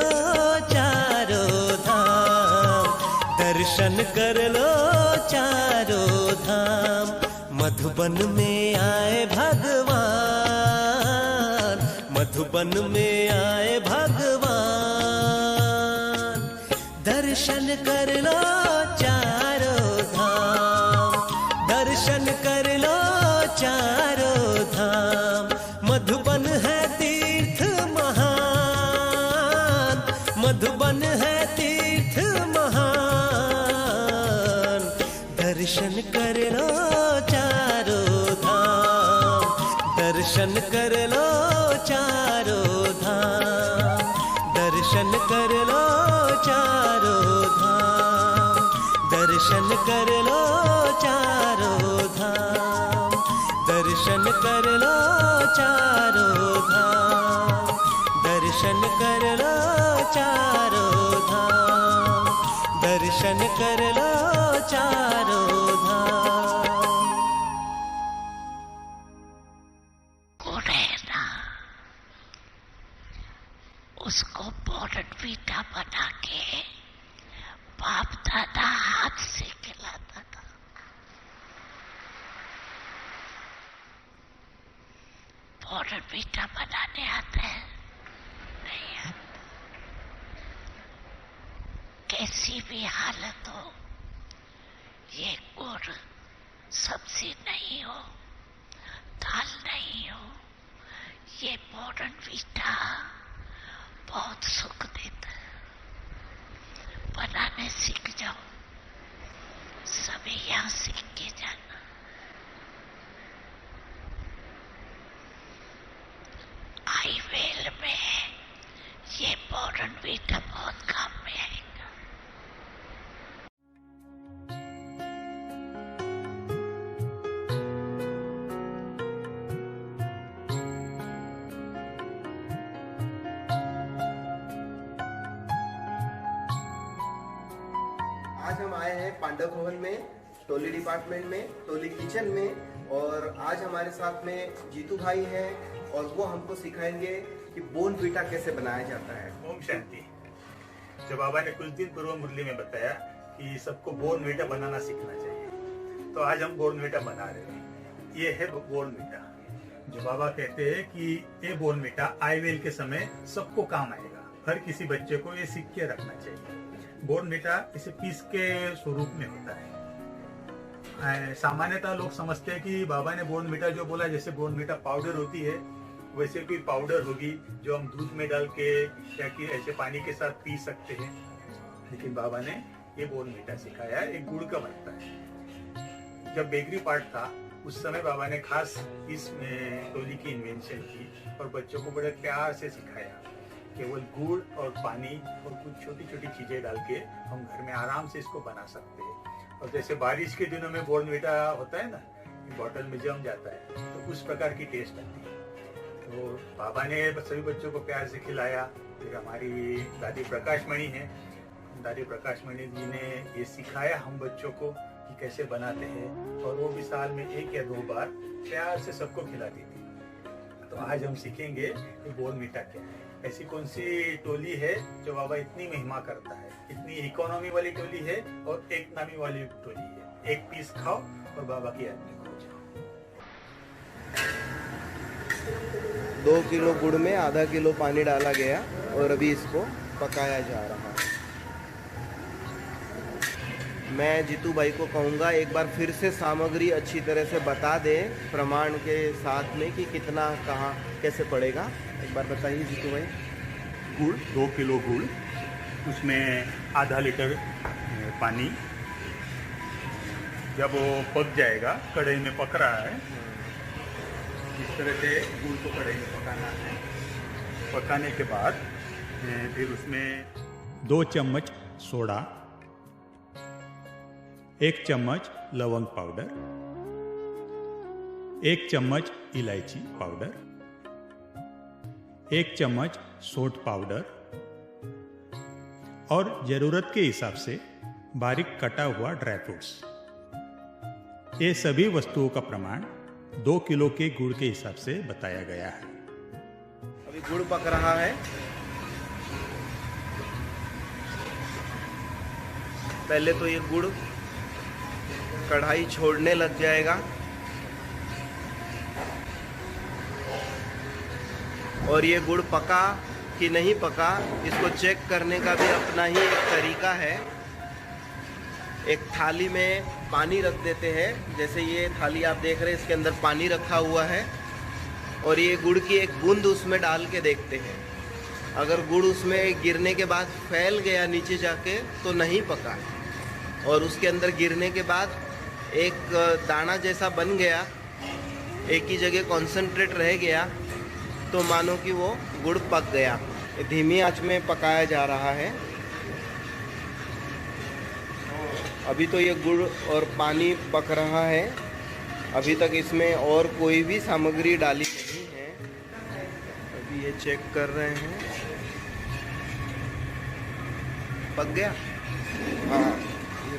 लो चारों धाम, दर्शन कर लो चारों धाम। मधुबन में आए भगवान, मधुबन में आए भगवान, दर्शन कर लो चारों धाम, दर्शन कर लो चारों धाम। मधुबन है तीर्थ महान, मधुबन है तीर्थ महान, दर्शन कर लो चारों धाम, दर्शन कर लो चारों धाम, दर्शन कर लो चारों धाम, दर्शन कर लो चारों धाम, दर्शन कर लो चारों धाम, दर्शन कर लो चारों धाम, दर्शन कर लो चारों धाम। कोरेना उसको बोर्नवीटा बना के बाप दादा हाथ से खिलाता था। बोर्नवीटा बनाने आता है? नहीं आता। कैसी भी हालत हो, ये गुड़ सब्जी नहीं हो, दाल नहीं हो, ये बोर्नवीटा बहुत सुख देता है। बनाने सीख जाओ, सभी यहाँ सीख के जाना। आईवेल में ये बोर्नवीटा बहुत काम में आएगा। आज हम आए हैं पांडव भवन में, टोली डिपार्टमेंट में, टोली किचन में, और आज हमारे साथ में जीतू भाई हैं और वो हमको सिखाएंगे कि बोर्नवीटा कैसे बनाया जाता है। ओम शांति। जब बाबा ने कुछ दिन पूर्व मुरली में बताया कि सबको बोर्नवीटा बनाना सीखना चाहिए, तो आज हम बोर्नवीटा बना रहे हैं। ये है बोर्नवीटा, जो बाबा कहते हैं कि ये बोर्नवीटा आईवेल के समय सबको काम आएगा। हर किसी बच्चे को ये सीख के रखना चाहिए। बोर्नवीटा इसे पीस के स्वरूप में होता है। सामान्यतः लोग समझते हैं कि बाबा ने बोर्नवीटा जो बोला, जैसे बोर्नवीटा पाउडर होती है वैसे कोई पाउडर होगी जो हम दूध में डाल के या कि ऐसे पानी के साथ पी सकते हैं। लेकिन बाबा ने ये बोर्नवीटा सिखाया, एक गुड़ का बनता है। जब बेकरी पार्ट था उस समय बाबा ने खास इस टोली की इन्वेंशन की और बच्चों को बड़े प्यार से सिखाया। केवल गुड़ और पानी और कुछ छोटी छोटी चीजें डाल के हम घर में आराम से इसको बना सकते हैं। और जैसे बारिश के दिनों में बोर्नवीटा होता है ना, बॉटल में जम जाता है, तो उस प्रकार की टेस्ट आती है। तो बाबा ने सभी बच्चों को प्यार से खिलाया। फिर हमारी दादी प्रकाशमणि है, दादी प्रकाशमणि जी ने ये सिखाया हम बच्चों को कि कैसे बनाते हैं, और वो भी साल में 1 या 2 बार प्यार से सबको खिलाती थी। तो आज हम सीखेंगे कि बोर्नवीटा क्या है, ऐसी कौन सी टोली है जो बाबा इतनी महिमा करता है। इतनी इकोनॉमी वाली टोली है और एक नामी वाली टोली है। एक पीस खाओ और बाबा की आदमी खो जाओ। 2 किलो गुड़ में आधा किलो पानी डाला गया और अभी इसको पकाया जा रहा है। मैं जीतू भाई को कहूँगा एक बार फिर से सामग्री अच्छी तरह से बता दे, प्रमाण के साथ में कि कितना कहाँ कैसे पड़ेगा। एक बार बताइए जीतू भाई। गुड़ 2 किलो गुड़, उसमें आधा लीटर पानी। जब वो पक जाएगा, कढ़ाई में पक रहा है, इस तरह से गुड़ को कढ़ाई में पकाना है। पकाने के बाद फिर उसमें 2 चम्मच सोडा, 1 चम्मच लवंग पाउडर, 1 चम्मच इलायची पाउडर, 1 चम्मच सौंठ पाउडर और जरूरत के हिसाब से बारीक कटा हुआ ड्राई फ्रूट्स। ये सभी वस्तुओं का प्रमाण 2 किलो के गुड़ के हिसाब से बताया गया है। अभी गुड़ पक रहा है। पहले तो ये गुड़ कढ़ाई छोड़ने लग जाएगा और ये गुड़ पका कि नहीं पका इसको चेक करने का भी अपना ही एक तरीका है। एक थाली में पानी रख देते हैं, जैसे ये थाली आप देख रहे हैं इसके अंदर पानी रखा हुआ है और ये गुड़ की एक बूंद उसमें डाल के देखते हैं। अगर गुड़ उसमें गिरने के बाद फैल गया नीचे जाके तो नहीं पका, और उसके अंदर गिरने के बाद एक दाना जैसा बन गया, एक ही जगह कॉन्सेंट्रेट रह गया, तो मानो कि वो गुड़ पक गया। धीमी आंच में पकाया जा रहा है। अभी तो ये गुड़ और पानी पक रहा है, अभी तक इसमें और कोई भी सामग्री डाली नहीं है। अभी ये चेक कर रहे हैं, पक गया। हाँ, ये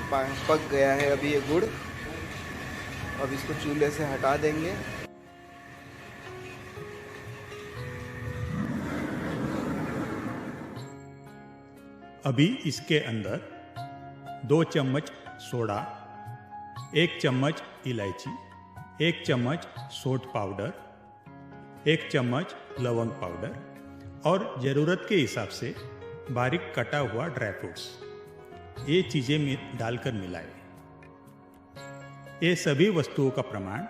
पक गया है अभी ये गुड़। अब इसको चूल्हे से हटा देंगे। अभी इसके अंदर 2 चम्मच सोडा, 1 चम्मच इलायची, 1 चम्मच सौंठ पाउडर, 1 चम्मच लवंग पाउडर और ज़रूरत के हिसाब से बारीक कटा हुआ ड्राई फ्रूट्स, ये चीज़ें में डालकर मिलाएं। ये सभी वस्तुओं का प्रमाण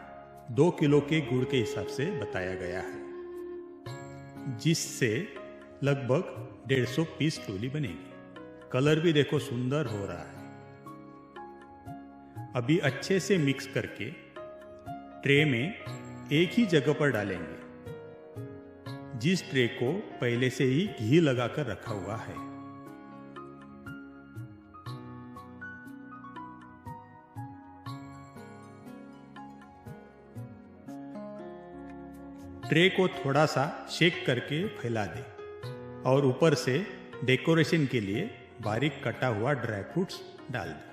2 किलो के गुड़ के हिसाब से बताया गया है, जिससे लगभग 150 पीस टोली बनेगी। कलर भी देखो सुंदर हो रहा है। अभी अच्छे से मिक्स करके ट्रे में एक ही जगह पर डालेंगे, जिस ट्रे को पहले से ही घी लगाकर रखा हुआ है। ट्रे को थोड़ा सा शेक करके फैला दें और ऊपर से डेकोरेशन के लिए बारीक कटा हुआ ड्राई फ्रूट्स डाल दें।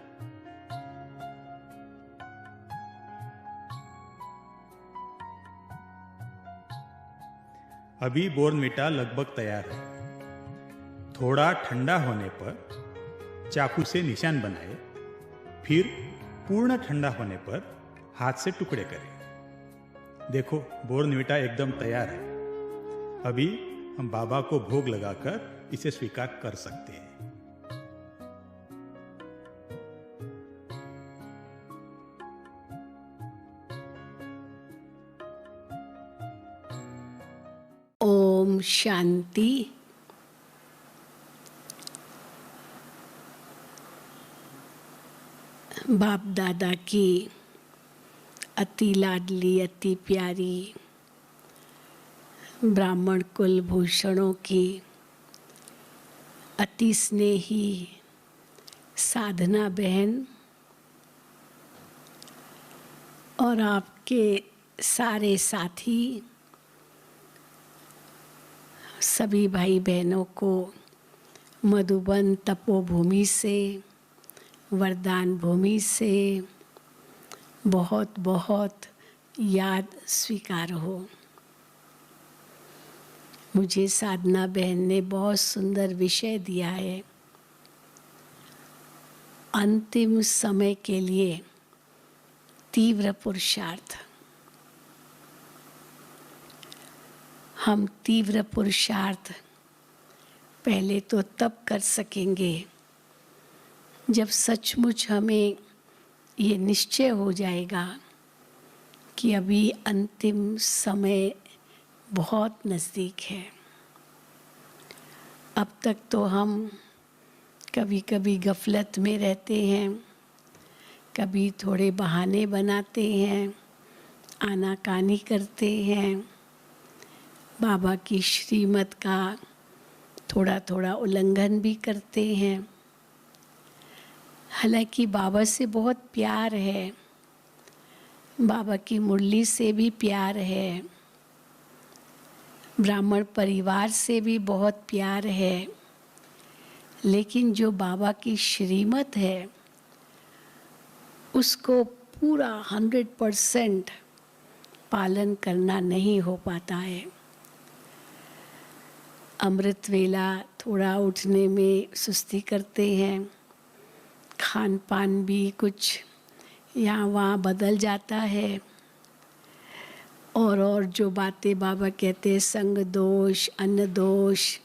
अभी बोर्नविटा लगभग तैयार है। थोड़ा ठंडा होने पर चाकू से निशान बनाए, फिर पूर्ण ठंडा होने पर हाथ से टुकड़े करें। देखो बोर्नविटा एकदम तैयार है। अभी हम बाबा को भोग लगाकर इसे स्वीकार कर सकते हैं। ओम शांति। बाप दादा की अति लाडली, अति प्यारी ब्राह्मण कुल भूषणों की अति स्नेही साधना बहन और आपके सारे साथी सभी भाई बहनों को मधुबन तपोभूमि से, वरदान भूमि से बहुत बहुत याद स्वीकार हो। मुझे साधना बहन ने बहुत सुंदर विषय दिया है, अंतिम समय के लिए तीव्र पुरुषार्थ। हम तीव्र पुरुषार्थ पहले तो तब कर सकेंगे जब सचमुच हमें ये निश्चय हो जाएगा कि अभी अंतिम समय बहुत नज़दीक है। अब तक तो हम कभी कभी गफलत में रहते हैं, कभी थोड़े बहाने बनाते हैं, आनाकानी करते हैं, बाबा की श्रीमत का थोड़ा थोड़ा उल्लंघन भी करते हैं। हालांकि बाबा से बहुत प्यार है, बाबा की मुरली से भी प्यार है, ब्राह्मण परिवार से भी बहुत प्यार है, लेकिन जो बाबा की श्रीमत है उसको पूरा 100% पालन करना नहीं हो पाता है। अमृत वेला थोड़ा उठने में सुस्ती करते हैं, खान पान भी कुछ यहाँ वहाँ बदल जाता है। और जो बातें बाबा कहते हैं, संग दोष, अन्न दोष,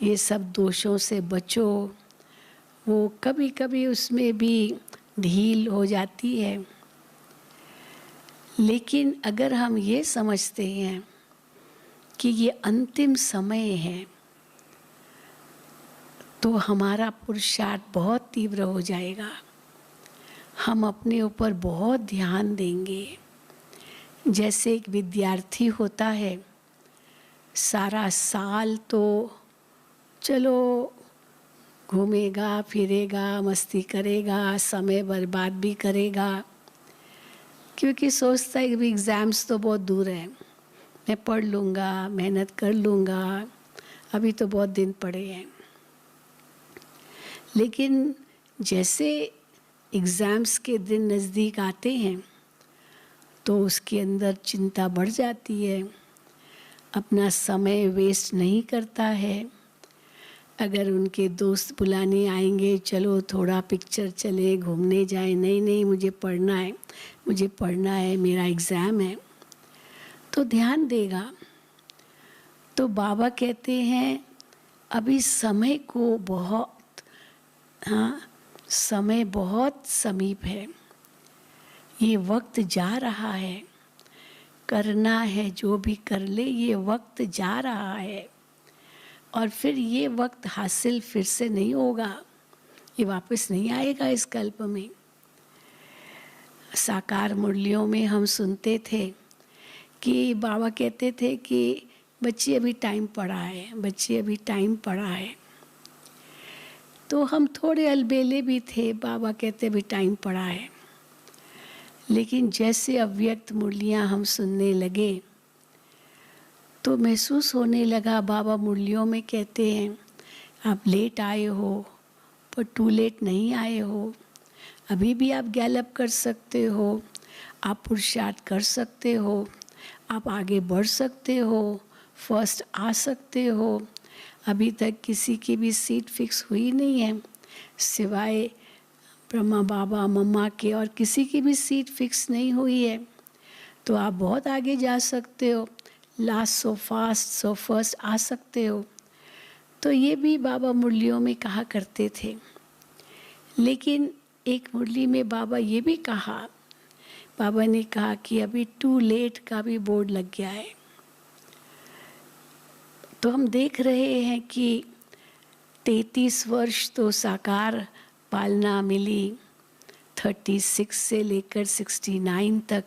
ये सब दोषों से बचो, वो कभी कभी उसमें भी ढील हो जाती है। लेकिन अगर हम ये समझते हैं कि ये अंतिम समय है, तो हमारा पुरुषार्थ बहुत तीव्र हो जाएगा। हम अपने ऊपर बहुत ध्यान देंगे। जैसे एक विद्यार्थी होता है, सारा साल तो चलो घूमेगा फिरेगा, मस्ती करेगा, समय बर्बाद भी करेगा, क्योंकि सोचता है कि एग्ज़ाम्स तो बहुत दूर है, मैं पढ़ लूँगा, मेहनत कर लूँगा, अभी तो बहुत दिन पड़े हैं। लेकिन जैसे एग्ज़ाम्स के दिन नज़दीक आते हैं तो उसके अंदर चिंता बढ़ जाती है, अपना समय वेस्ट नहीं करता है। अगर उनके दोस्त बुलाने आएंगे, चलो थोड़ा पिक्चर चले, घूमने जाए, नहीं नहीं मुझे पढ़ना है, मुझे पढ़ना है, मेरा एग्ज़ाम है, तो ध्यान देगा। तो बाबा कहते हैं अभी समय को बहुत, समय बहुत समीप है, ये वक्त जा रहा है, करना है जो भी कर ले, ये वक्त जा रहा है और फिर ये वक्त हासिल फिर से नहीं होगा, ये वापस नहीं आएगा इस कल्प में। साकार मुरलियों में हम सुनते थे कि बाबा कहते थे कि बच्ची अभी टाइम पड़ा है, बच्ची अभी टाइम पड़ा है। तो हम थोड़े अलबेले भी थे, बाबा कहते अभी टाइम पड़ा है। लेकिन जैसे अव्यक्त मुरलियाँ हम सुनने लगे तो महसूस होने लगा, बाबा मुरलियों में कहते हैं आप लेट आए हो पर टू लेट नहीं आए हो, अभी भी आप गैलअप कर सकते हो, आप पुरुषार्थ कर सकते हो, आप आगे बढ़ सकते हो, फर्स्ट आ सकते हो। अभी तक किसी की भी सीट फिक्स हुई नहीं है, सिवाय ब्रह्मा बाबा मम्मा के, और किसी की भी सीट फिक्स नहीं हुई है। तो आप बहुत आगे जा सकते हो, last so fast so first आ सकते हो। तो ये भी बाबा मुरलियों में कहा करते थे। लेकिन एक मुरली में बाबा ये भी कहा, बाबा ने कहा कि अभी टू लेट का भी बोर्ड लग गया है। तो हम देख रहे हैं कि 33 वर्ष तो साकार पालना मिली, 36 से लेकर 69 तक,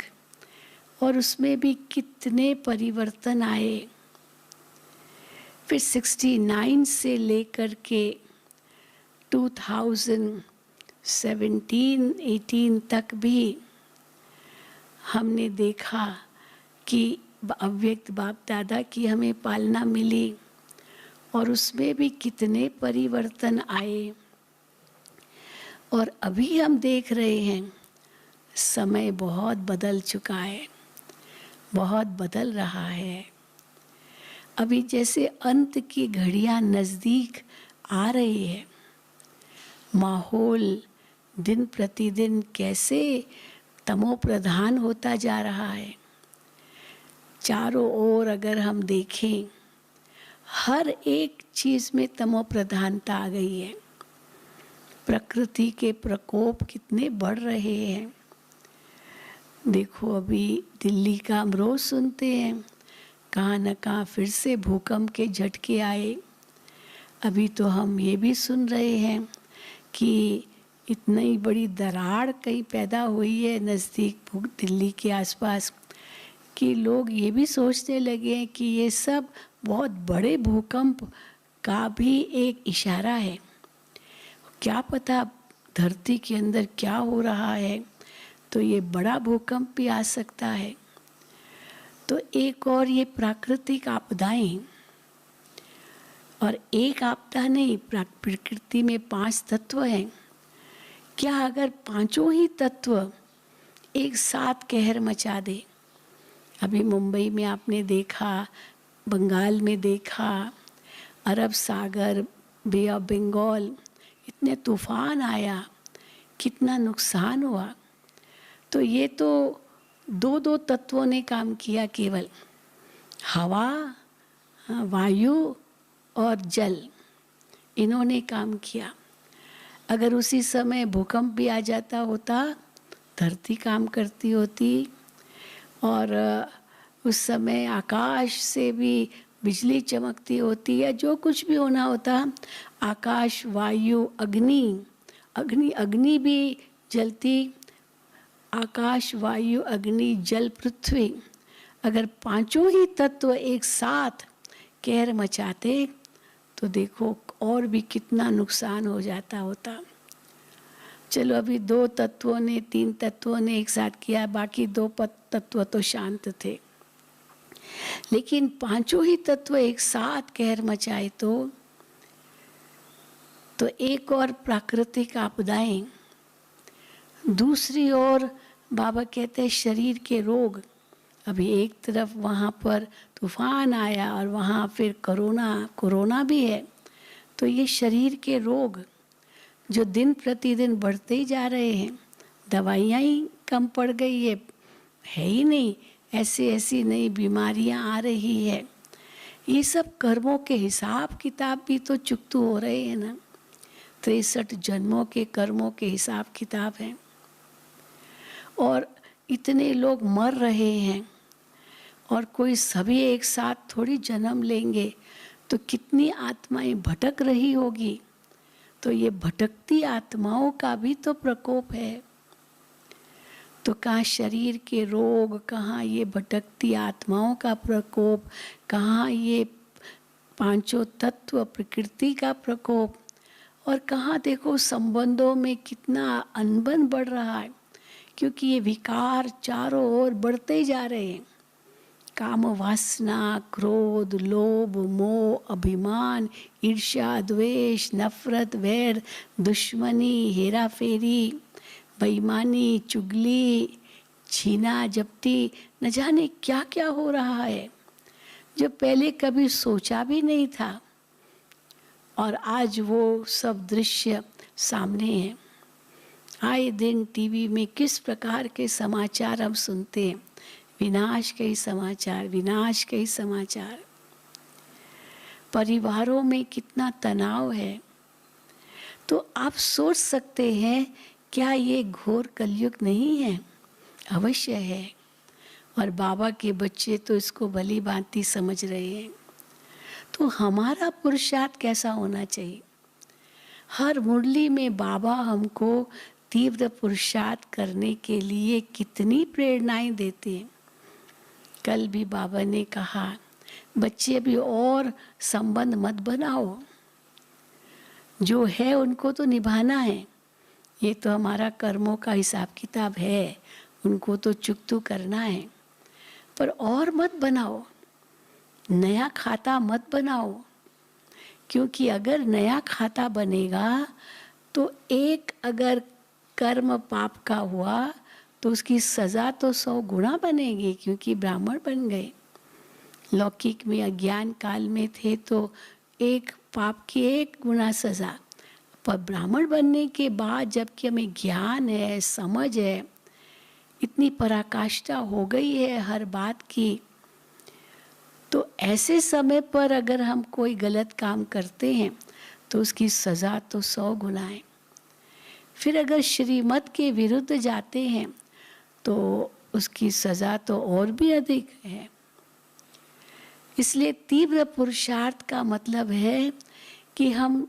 और उसमें भी कितने परिवर्तन आए। फिर 69 से लेकर के 2017-18 तक भी हमने देखा कि अव्यक्त बाप दादा की हमें पालना मिली, और उसमें भी कितने परिवर्तन आए। और अभी हम देख रहे हैं समय बहुत बदल चुका है, बहुत बदल रहा है। अभी जैसे अंत की घड़ियां नज़दीक आ रही है, माहौल दिन प्रतिदिन कैसे तमो प्रधान होता जा रहा है। चारों ओर अगर हम देखें, हर एक चीज़ में तमो प्रधानता आ गई है। प्रकृति के प्रकोप कितने बढ़ रहे हैं। देखो अभी दिल्ली का हम रोज़ सुनते हैं, कहाँ न कहाँ फिर से भूकंप के झटके आए। अभी तो हम ये भी सुन रहे हैं कि इतनी बड़ी दरार कहीं पैदा हुई है नज़दीक दिल्ली के आसपास, कि लोग ये भी सोचने लगे हैं कि ये सब बहुत बड़े भूकंप का भी एक इशारा है। क्या पता धरती के अंदर क्या हो रहा है, तो ये बड़ा भूकंप भी आ सकता है। तो एक और ये प्राकृतिक आपदाएं, और एक आपदा नहीं, प्रकृति में 5 तत्व हैं। क्या अगर पांचों ही तत्व एक साथ कहर मचा दे? अभी मुंबई में आपने देखा, बंगाल में देखा, अरब सागर, बे ऑफ बंगाल, इतने तूफान आया, कितना नुकसान हुआ। तो ये तो दो तत्वों ने काम किया, केवल हवा, वायु और जल, इन्होंने काम किया। अगर उसी समय भूकंप भी आ जाता होता, धरती काम करती होती, और उस समय आकाश से भी बिजली चमकती होती, या जो कुछ भी होना होता, आकाश, वायु, अग्नि भी जलती, आकाश, वायु, अग्नि, जल, पृथ्वी, अगर पांचों ही तत्व एक साथ कहर मचाते तो देखो और भी कितना नुकसान हो जाता होता। चलो अभी 2 तत्वों ने, 3 तत्वों ने एक साथ किया, बाकी 2 तत्व तो शांत थे, लेकिन पांचों ही तत्व एक साथ कहर मचाए तो एक और प्राकृतिक आपदाएं, दूसरी ओर बाबा कहते हैं शरीर के रोग। अभी एक तरफ वहाँ पर तूफान आया और वहाँ फिर कोरोना भी है, तो ये शरीर के रोग जो दिन प्रतिदिन बढ़ते ही जा रहे हैं, दवाइयाँ ही कम पड़ गई है ही नहीं, ऐसी नई बीमारियाँ आ रही है। ये सब कर्मों के हिसाब किताब भी तो चुकतू हो रहे हैं ना, 63 जन्मों के कर्मों के हिसाब किताब हैं, और इतने लोग मर रहे हैं, और कोई सभी एक साथ थोड़ी जन्म लेंगे, तो कितनी आत्माएं भटक रही होगी। तो ये भटकती आत्माओं का भी तो प्रकोप है। तो कहाँ शरीर के रोग, कहाँ ये भटकती आत्माओं का प्रकोप, कहाँ ये पांचों तत्व प्रकृति का प्रकोप, और कहाँ देखो संबंधों में कितना अनबन बढ़ रहा है, क्योंकि ये विकार चारों ओर बढ़ते ही जा रहे हैं। काम वासना, क्रोध, लोभ, मोह, अभिमान, ईर्ष्या, द्वेष, नफरत, वैर, दुश्मनी, हेरा फेरी, बेईमानी, चुगली, छीना झपटी, न जाने क्या क्या हो रहा है, जो पहले कभी सोचा भी नहीं था, और आज वो सब दृश्य सामने हैं। आए दिन टीवी में किस प्रकार के समाचार हम सुनते हैं, विनाश के ही समाचार, विनाश के ही समाचार। परिवारों में कितना तनाव है। तो आप सोच सकते हैं क्या ये घोर कलयुग नहीं है? अवश्य है, और बाबा के बच्चे तो इसको भली भांति समझ रहे हैं। तो हमारा पुरुषार्थ कैसा होना चाहिए? हर मुरली में बाबा हमको तीव्र पुरुषार्थ करने के लिए कितनी प्रेरणाएं देते हैं। कल भी बाबा ने कहा, बच्चे अभी और संबंध मत बनाओ, जो है उनको तो निभाना है, ये तो हमारा कर्मों का हिसाब किताब है, उनको तो चुकतू करना है, पर और मत बनाओ, नया खाता मत बनाओ, क्योंकि अगर नया खाता बनेगा तो एक अगर कर्म पाप का हुआ तो उसकी सज़ा तो 100 गुना बनेगी, क्योंकि ब्राह्मण बन गए। लौकिक में अज्ञान काल में थे तो एक पाप की 1 गुना सज़ा, पर ब्राह्मण बनने के बाद जबकि हमें ज्ञान है, समझ है, इतनी पराकाष्ठा हो गई है हर बात की, तो ऐसे समय पर अगर हम कोई गलत काम करते हैं तो उसकी सज़ा तो 100 गुना है। फिर अगर श्रीमत के विरुद्ध जाते हैं तो उसकी सज़ा तो और भी अधिक है। इसलिए तीव्र पुरुषार्थ का मतलब है कि हम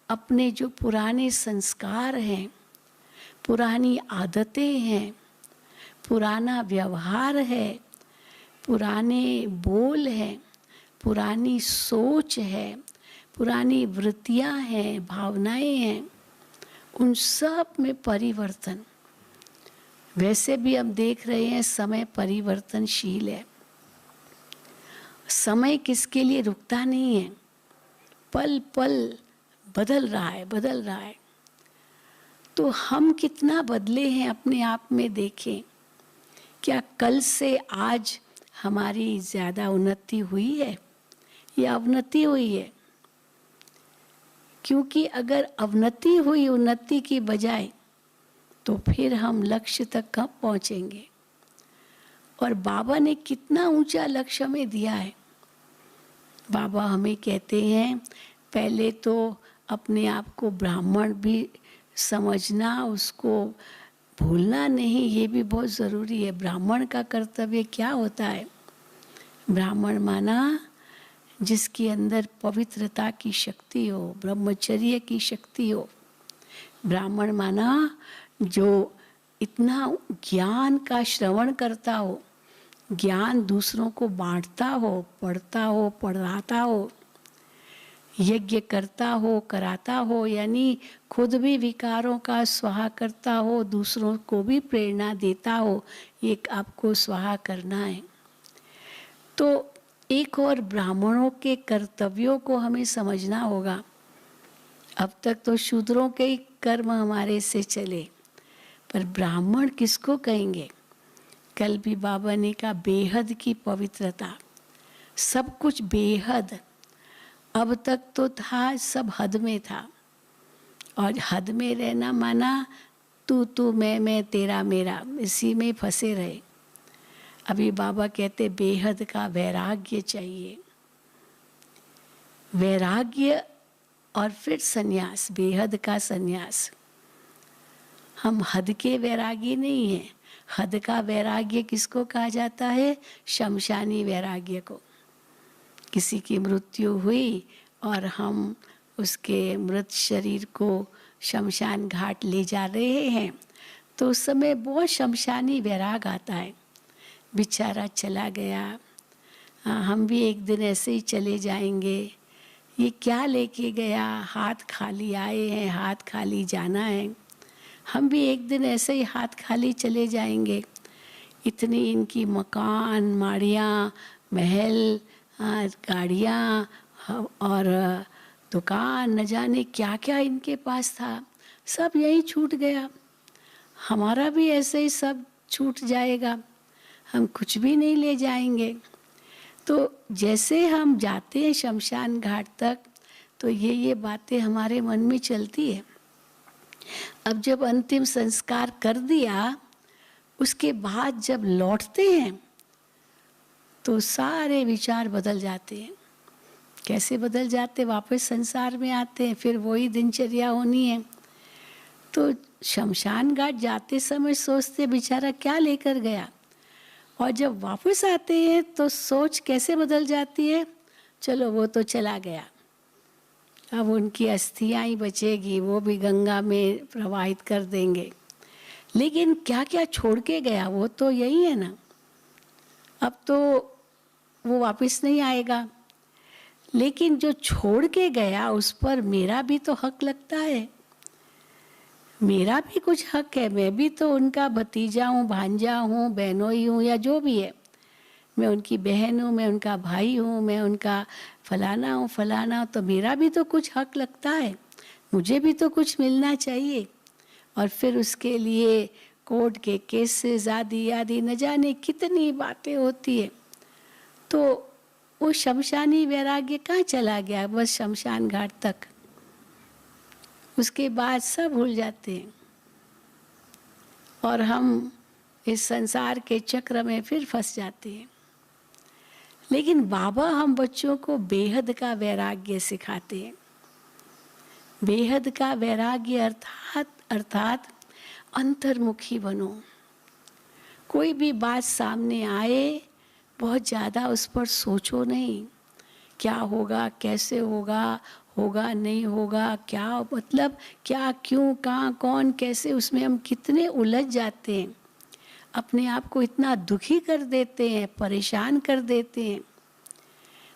अपने जो पुराने संस्कार हैं, पुरानी आदतें हैं, पुराना व्यवहार है, पुराने बोल हैं, पुरानी सोच है, पुरानी वृत्तियां हैं, भावनाएं हैं, उन सब में परिवर्तन। वैसे भी हम देख रहे हैं समय परिवर्तनशील है, समय किसके लिए रुकता नहीं है, पल पल बदल रहा है। तो हम कितना बदले हैं अपने आप में देखें। क्या कल से आज हमारी ज़्यादा उन्नति हुई है या अवनति हुई है? क्योंकि अगर अवनति हुई उन्नति की बजाय, तो फिर हम लक्ष्य तक कब पहुंचेंगे। और बाबा ने कितना ऊंचा लक्ष्य हमें दिया है। बाबा हमें कहते हैं पहले तो अपने आप को ब्राह्मण भी समझना, उसको भूलना नहीं, ये भी बहुत ज़रूरी है। ब्राह्मण का कर्तव्य क्या होता है? ब्राह्मण माना जिसके अंदर पवित्रता की शक्ति हो, ब्रह्मचर्य की शक्ति हो। ब्राह्मण माना जो इतना ज्ञान का श्रवण करता हो, ज्ञान दूसरों को बांटता हो, पढ़ता हो, पढ़ाता हो, यज्ञ करता हो, कराता हो, यानी खुद भी विकारों का स्वाहा करता हो, दूसरों को भी प्रेरणा देता हो। ये आपको स्वाहा करना है। तो एक और ब्राह्मणों के कर्तव्यों को हमें समझना होगा। अब तक तो शूद्रों के ही कर्म हमारे से चले, पर ब्राह्मण किसको कहेंगे? कल भी बाबा ने कहा बेहद की पवित्रता, सब कुछ बेहद। अब तक तो था सब हद में था, और हद में रहना माना तू मैं तेरा मेरा, इसी में फंसे रहे। अभी बाबा कहते बेहद का वैराग्य चाहिए, वैराग्य और फिर सन्यास, बेहद का सन्यास। हम हद के वैरागी नहीं हैं। हद का वैराग्य किसको कहा जाता है? शमशानी वैराग्य को। किसी की मृत्यु हुई और हम उसके मृत शरीर को शमशान घाट ले जा रहे हैं, तो उस समय बहुत शमशानी वैराग आता है। बेचारा चला गया, हम भी एक दिन ऐसे ही चले जाएंगे, ये क्या लेके गया, हाथ खाली आए हैं, हाथ खाली जाना है, हम भी एक दिन ऐसे ही हाथ खाली चले जाएंगे। इतनी इनकी मकान, माड़ियाँ, महल, गाड़ियाँ और दुकान, न जाने क्या क्या इनके पास था, सब यहीं छूट गया। हमारा भी ऐसे ही सब छूट जाएगा, हम कुछ भी नहीं ले जाएंगे। तो जैसे हम जाते हैं शमशान घाट तक, तो ये बातें हमारे मन में चलती है। अब जब अंतिम संस्कार कर दिया, उसके बाद जब लौटते हैं तो सारे विचार बदल जाते हैं। कैसे बदल जाते? वापस संसार में आते हैं, फिर वही दिनचर्या होनी है। तो शमशान घाट जाते समय सोचते बेचारा क्या लेकर गया, और जब वापस आते हैं तो सोच कैसे बदल जाती है? चलो वो तो चला गया, अब उनकी अस्थियां ही बचेगी, वो भी गंगा में प्रवाहित कर देंगे। लेकिन क्या क्या छोड़ के गया, वो तो यही है ना। अब तो वो वापस नहीं आएगा, लेकिन जो छोड़ के गया उस पर मेरा भी तो हक लगता है, मेरा भी कुछ हक है। मैं भी तो उनका भतीजा हूँ, भांजा हूँ, बहनोई हूँ, या जो भी है। मैं उनकी बहन हूँ, मैं उनका भाई हूँ, मैं उनका फलाना हूँ, फलाना, तो मेरा भी तो कुछ हक लगता है, मुझे भी तो कुछ मिलना चाहिए। और फिर उसके लिए कोर्ट के केसेस आदि आदि न जाने कितनी बातें होती है। तो वो शमशानी वैराग्य कहाँ चला गया? बस शमशान घाट तक, उसके बाद सब भूल जाते हैं और हम इस संसार के चक्र में फिर फंस जाते हैं। लेकिन बाबा हम बच्चों को बेहद का वैराग्य सिखाते हैं। बेहद का वैराग्य अर्थात अंतर्मुखी बनो। कोई भी बात सामने आए, बहुत ज़्यादा उस पर सोचो नहीं, क्या होगा, कैसे होगा, होगा नहीं होगा, क्या मतलब, क्या, क्यों, कहाँ, कौन, कैसे, उसमें हम कितने उलझ जाते हैं, अपने आप को इतना दुखी कर देते हैं, परेशान कर देते हैं।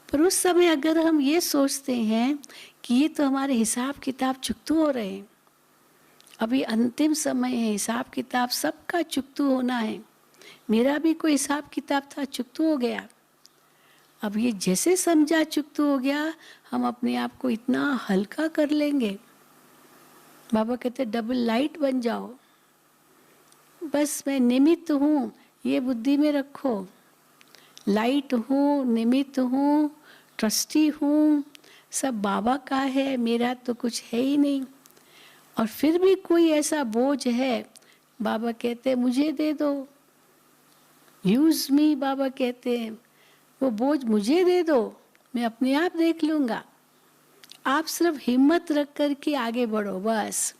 पर उस समय अगर हम ये सोचते हैं कि ये तो हमारे हिसाब किताब चुकतू हो रहे हैं, अभी अंतिम समय है, हिसाब किताब सबका चुकतू होना है, मेरा भी कोई हिसाब किताब था, चुकतू हो गया, अब ये जैसे समझा चुकतू हो गया, हम अपने आप को इतना हल्का कर लेंगे। बाबा कहते डबल लाइट बन जाओ, बस मैं निमित्त हूँ, ये बुद्धि में रखो, लाइट हूँ, निमित्त हूँ, ट्रस्टी हूँ, सब बाबा का है, मेरा तो कुछ है ही नहीं। और फिर भी कोई ऐसा बोझ है बाबा कहते हैं मुझे दे दो, यूज मी, बाबा कहते हैं वो बोझ मुझे दे दो, मैं अपने आप देख लूँगा। आप सिर्फ हिम्मत रख कर के आगे बढ़ो बस।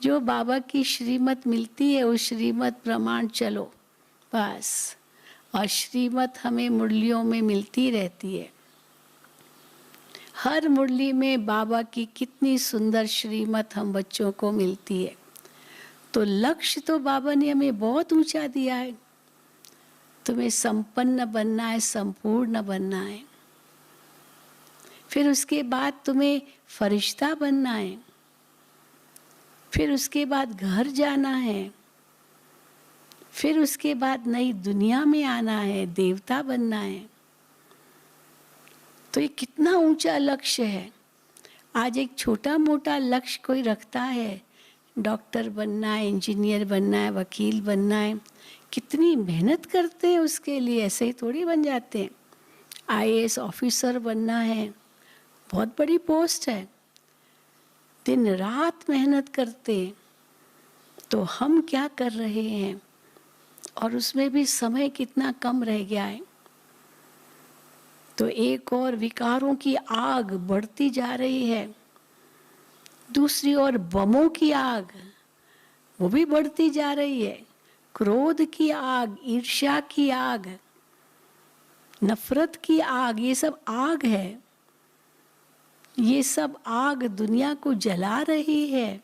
जो बाबा की श्रीमत मिलती है उस श्रीमत प्रमाण चलो बस। और श्रीमत हमें मुरलियों में मिलती रहती है। हर मुरली में बाबा की कितनी सुंदर श्रीमत हम बच्चों को मिलती है। तो लक्ष्य तो बाबा ने हमें बहुत ऊंचा दिया है। तुम्हें संपन्न बनना है, संपूर्ण बनना है। फिर उसके बाद तुम्हें फरिश्ता बनना है। फिर उसके बाद घर जाना है। फिर उसके बाद नई दुनिया में आना है, देवता बनना है। तो ये कितना ऊंचा लक्ष्य है। आज एक छोटा मोटा लक्ष्य कोई रखता है, डॉक्टर बनना है, इंजीनियर बनना है, वकील बनना है, कितनी मेहनत करते हैं उसके लिए, ऐसे ही थोड़ी बन जाते हैं। आईएएस ऑफिसर बनना है, बहुत बड़ी पोस्ट है, दिन रात मेहनत करते हैं। तो हम क्या कर रहे हैं, और उसमें भी समय कितना कम रह गया है। तो एक और विकारों की आग बढ़ती जा रही है, दूसरी ओर बमों की आग वो भी बढ़ती जा रही है। क्रोध की आग, ईर्ष्या की आग, नफरत की आग, ये सब आग है। ये सब आग दुनिया को जला रही है।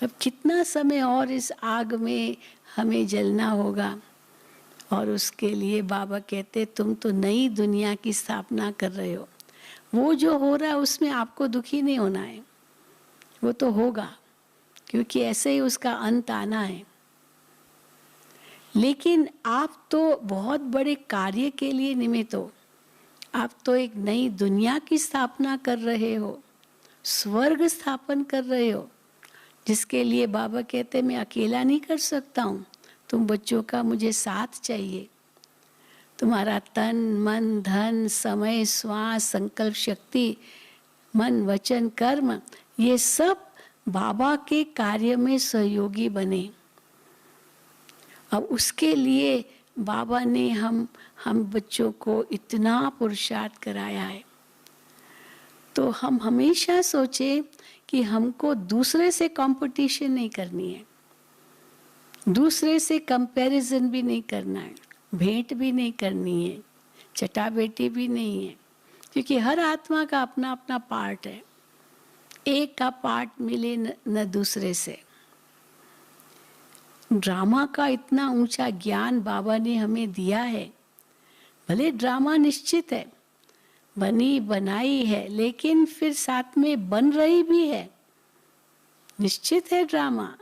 अब कितना समय और इस आग में हमें जलना होगा। और उसके लिए बाबा कहते तुम तो नई दुनिया की स्थापना कर रहे हो। वो जो हो रहा है उसमें आपको दुखी नहीं होना है, वो तो होगा, क्योंकि ऐसे ही उसका अंत आना है। लेकिन आप तो बहुत बड़े कार्य के लिए निमित्त हो। आप तो एक नई दुनिया की स्थापना कर रहे हो, स्वर्ग स्थापन कर रहे हो, जिसके लिए बाबा कहते मैं अकेला नहीं कर सकता हूँ, तुम बच्चों का मुझे साथ चाहिए। तुम्हारा तन मन धन समय श्वास संकल्प शक्ति मन वचन कर्म ये सब बाबा के कार्य में सहयोगी बने। अब उसके लिए बाबा ने हम बच्चों को इतना पुरुषार्थ कराया है। तो हम हमेशा सोचें कि हमको दूसरे से कंपटीशन नहीं करनी है, दूसरे से कंपैरिजन भी नहीं करना है, भेंट भी नहीं करनी है, चटाबेटी भी नहीं है, क्योंकि हर आत्मा का अपना अपना पार्ट है। एक का पार्ट मिले न दूसरे से। ड्रामा का इतना ऊंचा ज्ञान बाबा ने हमें दिया है। भले ड्रामा निश्चित है, बनी बनाई है, लेकिन फिर साथ में बन रही भी है। निश्चित है ड्रामा,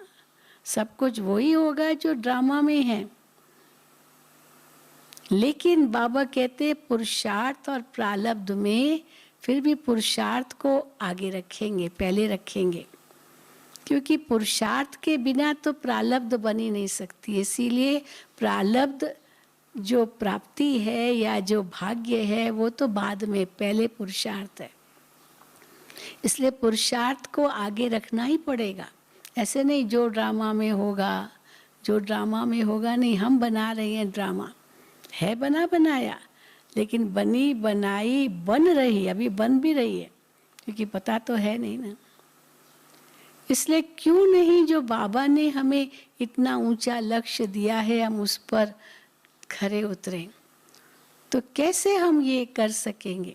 सब कुछ वही होगा जो ड्रामा में है। लेकिन बाबा कहते पुरुषार्थ और प्रारब्ध में फिर भी पुरुषार्थ को आगे रखेंगे, पहले रखेंगे, क्योंकि पुरुषार्थ के बिना तो प्रारब्ध बन ही नहीं सकती। इसीलिए प्रारब्ध जो प्राप्ति है या जो भाग्य है वो तो बाद में, पहले पुरुषार्थ है। इसलिए पुरुषार्थ को आगे रखना ही पड़ेगा। ऐसे नहीं जो ड्रामा में होगा, जो ड्रामा में होगा नहीं। हम बना रहे हैं ड्रामा, है बना बनाया, लेकिन बनी बनाई बन रही, अभी बन भी रही है, क्योंकि पता तो है नहीं ना। इसलिए क्यों नहीं जो बाबा ने हमें इतना ऊंचा लक्ष्य दिया है हम उस पर खरे उतरें। तो कैसे हम ये कर सकेंगे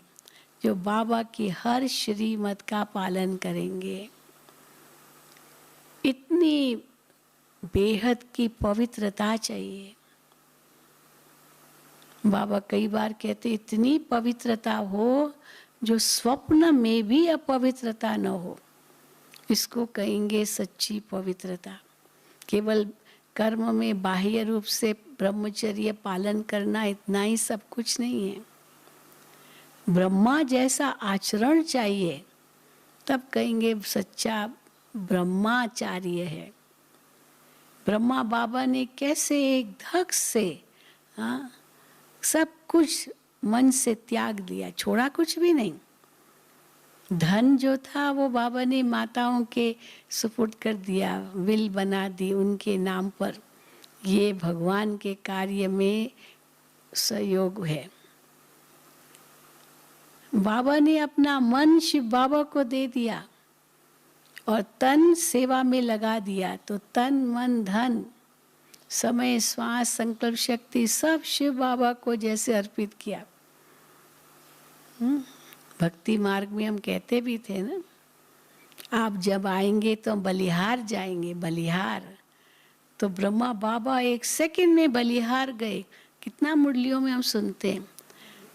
जो बाबा की हर श्रीमत का पालन करेंगे। इतनी बेहद की पवित्रता चाहिए। बाबा कई बार कहते इतनी पवित्रता हो जो स्वप्न में भी अपवित्रता न हो, इसको कहेंगे सच्ची पवित्रता। केवल कर्म में बाह्य रूप से ब्रह्मचर्य पालन करना इतना ही सब कुछ नहीं है। ब्रह्मा जैसा आचरण चाहिए, तब कहेंगे सच्चा ब्रह्माचार्य है। ब्रह्मा बाबा ने कैसे एक धक से सब कुछ मन से त्याग दिया, छोड़ा कुछ भी नहीं। धन जो था वो बाबा ने माताओं के सुपुर्द कर दिया, विल बना दी उनके नाम पर। ये भगवान के कार्य में सहयोग है। बाबा ने अपना मन शिव बाबा को दे दिया और तन सेवा में लगा दिया, तो तन मन धन समय श्वास संकल्प शक्ति सब शिव बाबा को जैसे अर्पित किया। भक्ति मार्ग में हम कहते भी थे ना, आप जब आएंगे तो बलिहार जाएंगे, बलिहार। तो ब्रह्मा बाबा 1 सेकंड में बलिहार गए। कितना मुरलियों में हम सुनते हैं,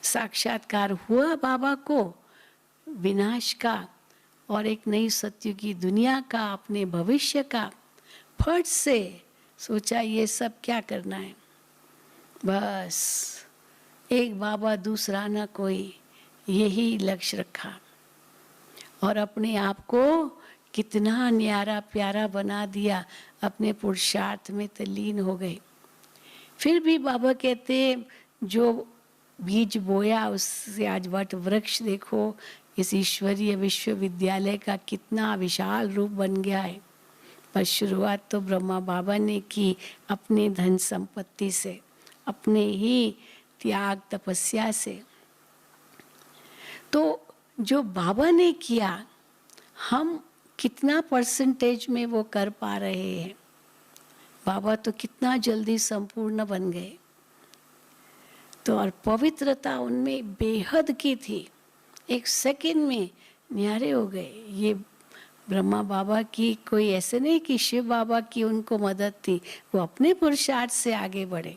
साक्षात्कार हुआ बाबा को विनाश का और एक नई सत्य की दुनिया का, अपने भविष्य का। फट से सोचा ये सब क्या करना है, बस एक बाबा दूसरा ना कोई, यही लक्ष्य रखा और अपने आप को कितना न्यारा प्यारा बना दिया, अपने पुरुषार्थ में तल्लीन हो गए। फिर भी बाबा कहते जो बीज बोया उससे आज वट वृक्ष देखो, इस ईश्वरीय विश्वविद्यालय का कितना विशाल रूप बन गया है। पर शुरुआत तो ब्रह्मा बाबा ने की अपने धन संपत्ति से, अपने ही त्याग तपस्या से। तो जो बाबा ने किया, हम कितना परसेंटेज में वो कर पा रहे हैं। बाबा तो कितना जल्दी संपूर्ण बन गए। तो और पवित्रता उनमें बेहद की थी, 1 सेकंड में न्यारे हो गए। ये ब्रह्मा बाबा की कोई ऐसे नहीं कि शिव बाबा की उनको मदद थी, वो अपने पुरुषार्थ से आगे बढ़े।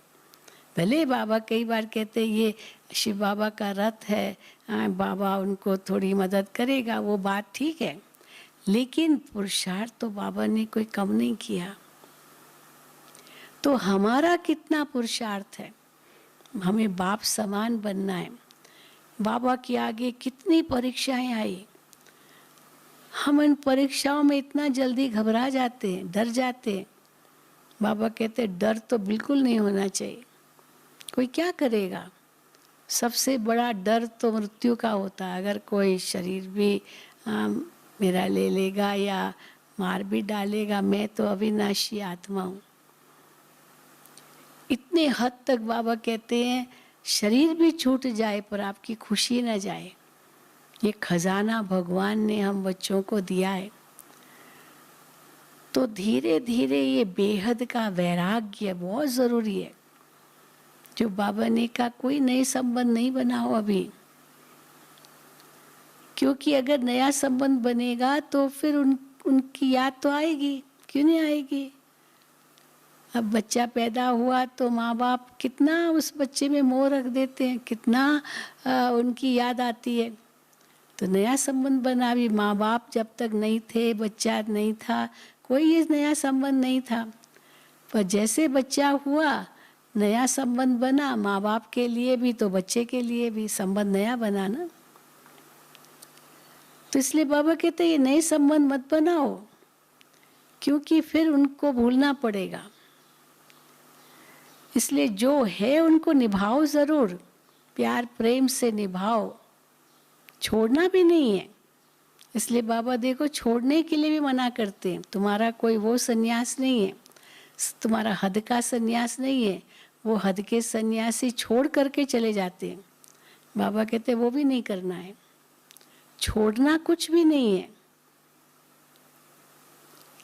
भले बाबा कई बार कहते ये शिव बाबा का रथ है, बाबा उनको थोड़ी मदद करेगा, वो बात ठीक है, लेकिन पुरुषार्थ तो बाबा ने कोई कम नहीं किया। तो हमारा कितना पुरुषार्थ है, हमें बाप समान बनना है। बाबा के आगे कितनी परीक्षाएं आई, हम इन परीक्षाओं में इतना जल्दी घबरा जाते हैं, डर जाते हैं। बाबा कहते डर तो बिल्कुल नहीं होना चाहिए। कोई क्या करेगा, सबसे बड़ा डर तो मृत्यु का होता है। अगर कोई शरीर भी मेरा ले लेगा या मार भी डालेगा, मैं तो अविनाशी आत्मा हूँ। इतने हद तक बाबा कहते हैं शरीर भी छूट जाए पर आपकी खुशी न जाए। ये खजाना भगवान ने हम बच्चों को दिया है। तो धीरे धीरे ये बेहद का वैराग्य बहुत जरूरी है। जो बाबा ने कहा कोई नए संबंध नहीं बनाओ अभी, क्योंकि अगर नया संबंध बनेगा तो फिर उनकी याद तो आएगी, क्यों नहीं आएगी। अब बच्चा पैदा हुआ तो माँ बाप कितना उस बच्चे में मोह रख देते हैं, कितना उनकी याद आती है। तो नया संबंध बना भी, माँ बाप जब तक नहीं थे, बच्चा नहीं था, कोई ये नया संबंध नहीं था। पर जैसे बच्चा हुआ, नया संबंध बना, माँ बाप के लिए भी तो बच्चे के लिए भी संबंध नया बना ना। तो इसलिए बाबा कहते हैं ये नए संबंध मत बनाओ, क्योंकि फिर उनको भूलना पड़ेगा। इसलिए जो है उनको निभाओ जरूर, प्यार प्रेम से निभाओ, छोड़ना भी नहीं है। इसलिए बाबा देखो छोड़ने के लिए भी मना करते हैं। तुम्हारा कोई वो सन्यास नहीं है, तुम्हारा हद का सन्यास नहीं है। वो हद के सन्यासी छोड़ करके चले जाते हैं। बाबा कहते हैं वो भी नहीं करना है, छोड़ना कुछ भी नहीं है,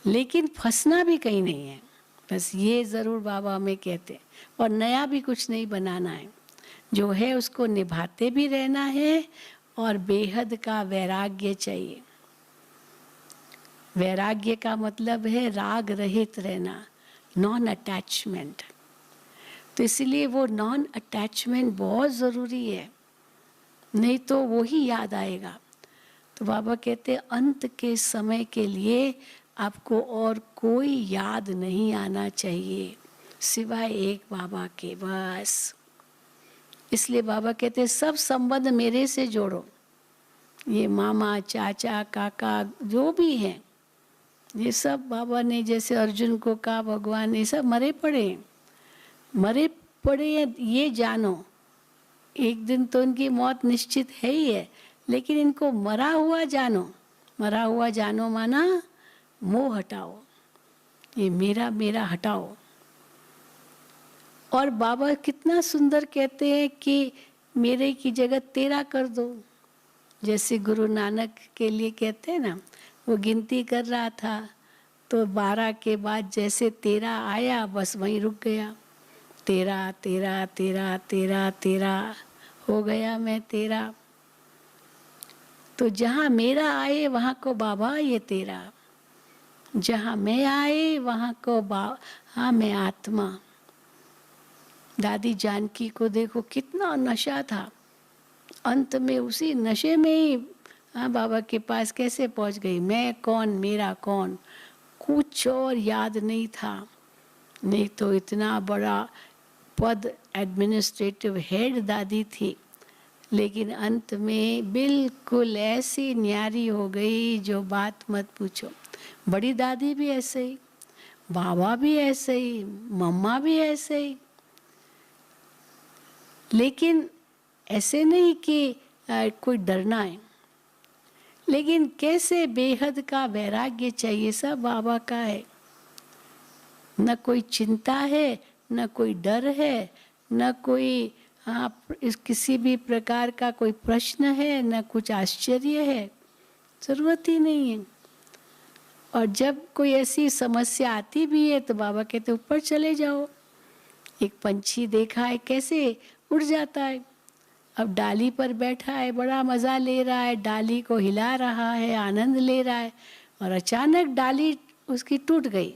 लेकिन फंसना भी कहीं नहीं है। बस ये जरूर बाबा हमें कहते हैं। और नया भी कुछ नहीं बनाना है, जो है उसको निभाते भी रहना है। और बेहद का वैराग्य चाहिए। वैराग्य का मतलब है राग रहित रहना, नॉन अटैचमेंट। तो इसलिए वो नॉन अटैचमेंट बहुत ज़रूरी है, नहीं तो वो ही याद आएगा। तो बाबा कहते हैं अंत के समय के लिए आपको और कोई याद नहीं आना चाहिए सिवाय एक बाबा के, बस। इसलिए बाबा कहते हैं सब संबंध मेरे से जोड़ो। ये मामा चाचा काका जो भी हैं, ये सब बाबा ने जैसे अर्जुन को कहा, भगवान ये सब मरे पड़े ये जानो, एक दिन तो उनकी मौत निश्चित है ही है, लेकिन इनको मरा हुआ जानो। मरा हुआ जानो माना मोह हटाओ, ये मेरा मेरा हटाओ। और बाबा कितना सुंदर कहते हैं कि मेरे की जगह तेरा कर दो। जैसे गुरु नानक के लिए कहते हैं ना, वो गिनती कर रहा था तो 12 के बाद जैसे तेरा आया बस वहीं रुक गया। तेरा तेरा तेरा तेरा तेरा हो गया मैं तेरा। तो जहाँ मेरा आए वहाँ को बाबा ये तेरा, जहाँ मैं आए वहाँ को हाँ मैं आत्मा। दादी जानकी को देखो कितना नशा था, अंत में उसी नशे में ही हाँ बाबा के पास कैसे पहुंच गई। मैं कौन, मेरा कौन, कुछ और याद नहीं था। नहीं तो इतना बड़ा पद एडमिनिस्ट्रेटिव हेड दादी थी, लेकिन अंत में बिल्कुल ऐसी न्यारी हो गई जो बात मत पूछो। बड़ी दादी भी ऐसे ही, बाबा भी ऐसे ही, मम्मा भी ऐसे ही। लेकिन ऐसे नहीं कि कोई डरना है, लेकिन कैसे बेहद का वैराग्य चाहिए, सब बाबा का है। न कोई चिंता है, न कोई डर है, न कोई किसी भी प्रकार का कोई प्रश्न है, न कुछ आश्चर्य है, जरूरत ही नहीं है। और जब कोई ऐसी समस्या आती भी है तो बाबा कहते ऊपर चले जाओ। एक पंछी देखा है कैसे उड़ जाता है, अब डाली पर बैठा है, बड़ा मज़ा ले रहा है, डाली को हिला रहा है, आनंद ले रहा है, और अचानक डाली उसकी टूट गई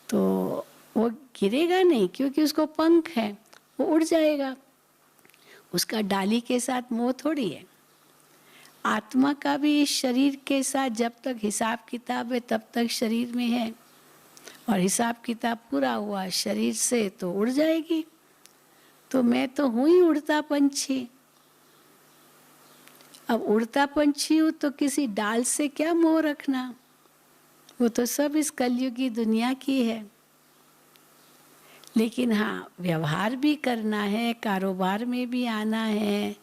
तो वो गिरेगा नहीं, क्योंकि उसको पंख है, वो उड़ जाएगा। उसका डाली के साथ मोह थोड़ी है। आत्मा का भी इस शरीर के साथ जब तक हिसाब किताब है तब तक शरीर में है, और हिसाब किताब पूरा हुआ शरीर से तो उड़ जाएगी। तो मैं तो हूँ ही उड़ता पंछी। अब उड़ता पंछी हूँ तो किसी डाल से क्या मोह रखना, वो तो सब इस कलयुगी दुनिया की है। लेकिन हाँ, व्यवहार भी करना है, कारोबार में भी आना है।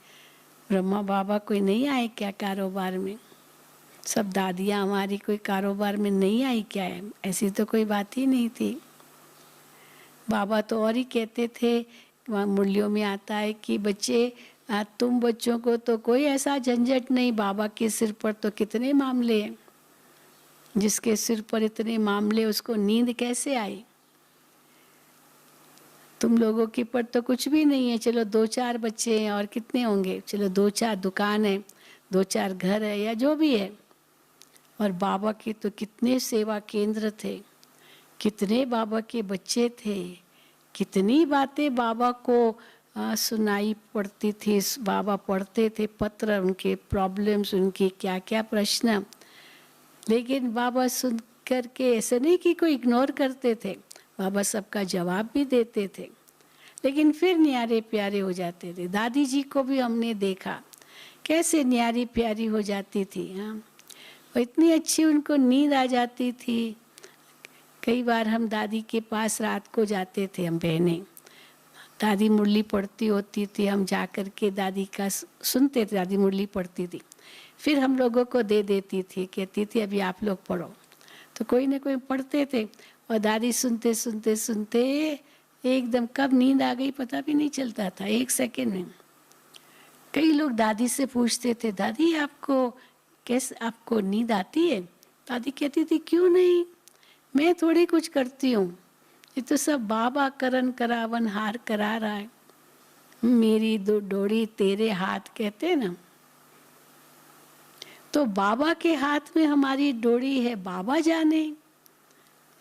ब्रह्मा बाबा कोई नहीं आए क्या कारोबार में? सब दादियाँ हमारी कोई कारोबार में नहीं आई क्या है? ऐसी तो कोई बात ही नहीं थी। बाबा तो और ही कहते थे, वहाँ मुरलियों में आता है कि बच्चे तुम बच्चों को तो कोई ऐसा झंझट नहीं, बाबा के सिर पर तो कितने मामले हैं। जिसके सिर पर इतने मामले उसको नींद कैसे आई? तुम लोगों के पर तो कुछ भी नहीं है, चलो 2-4 बच्चे हैं और कितने होंगे, चलो 2-4 दुकान है, 2-4 घर है या जो भी है। और बाबा के तो कितने सेवा केंद्र थे, कितने बाबा के बच्चे थे, कितनी बातें बाबा को सुनाई पड़ती थी। बाबा पढ़ते थे पत्र, उनके प्रॉब्लम्स, उनके क्या क्या प्रश्न, लेकिन बाबा सुन करके ऐसे नहीं कि कोई इग्नोर करते थे, बाबा सबका जवाब भी देते थे, लेकिन फिर न्यारे प्यारे हो जाते थे। दादी जी को भी हमने देखा कैसे न्यारी प्यारी हो जाती थी। हाँ, और इतनी अच्छी उनको नींद आ जाती थी। कई बार हम दादी के पास रात को जाते थे, हम बहनें, दादी मुरली पढ़ती होती थी, हम जा कर के दादी का सुनते थे, दादी मुरली पढ़ती थी, फिर हम लोगों को दे देती थी, कहती थी अभी आप लोग पढ़ो। तो कोई ना कोई पढ़ते थे और दादी सुनते सुनते सुनते एकदम कब नींद आ गई पता भी नहीं चलता था, 1 सेकेंड में। कई लोग दादी से पूछते थे, दादी आपको नींद आती है? दादी कहती थी क्यों नहीं, मैं थोड़ी कुछ करती हूँ, ये तो सब बाबा करन करावन हार करा रहा है। मेरी डोरी तेरे हाथ, कहते हैं ना, तो बाबा के हाथ में हमारी डोरी है, बाबा जाने,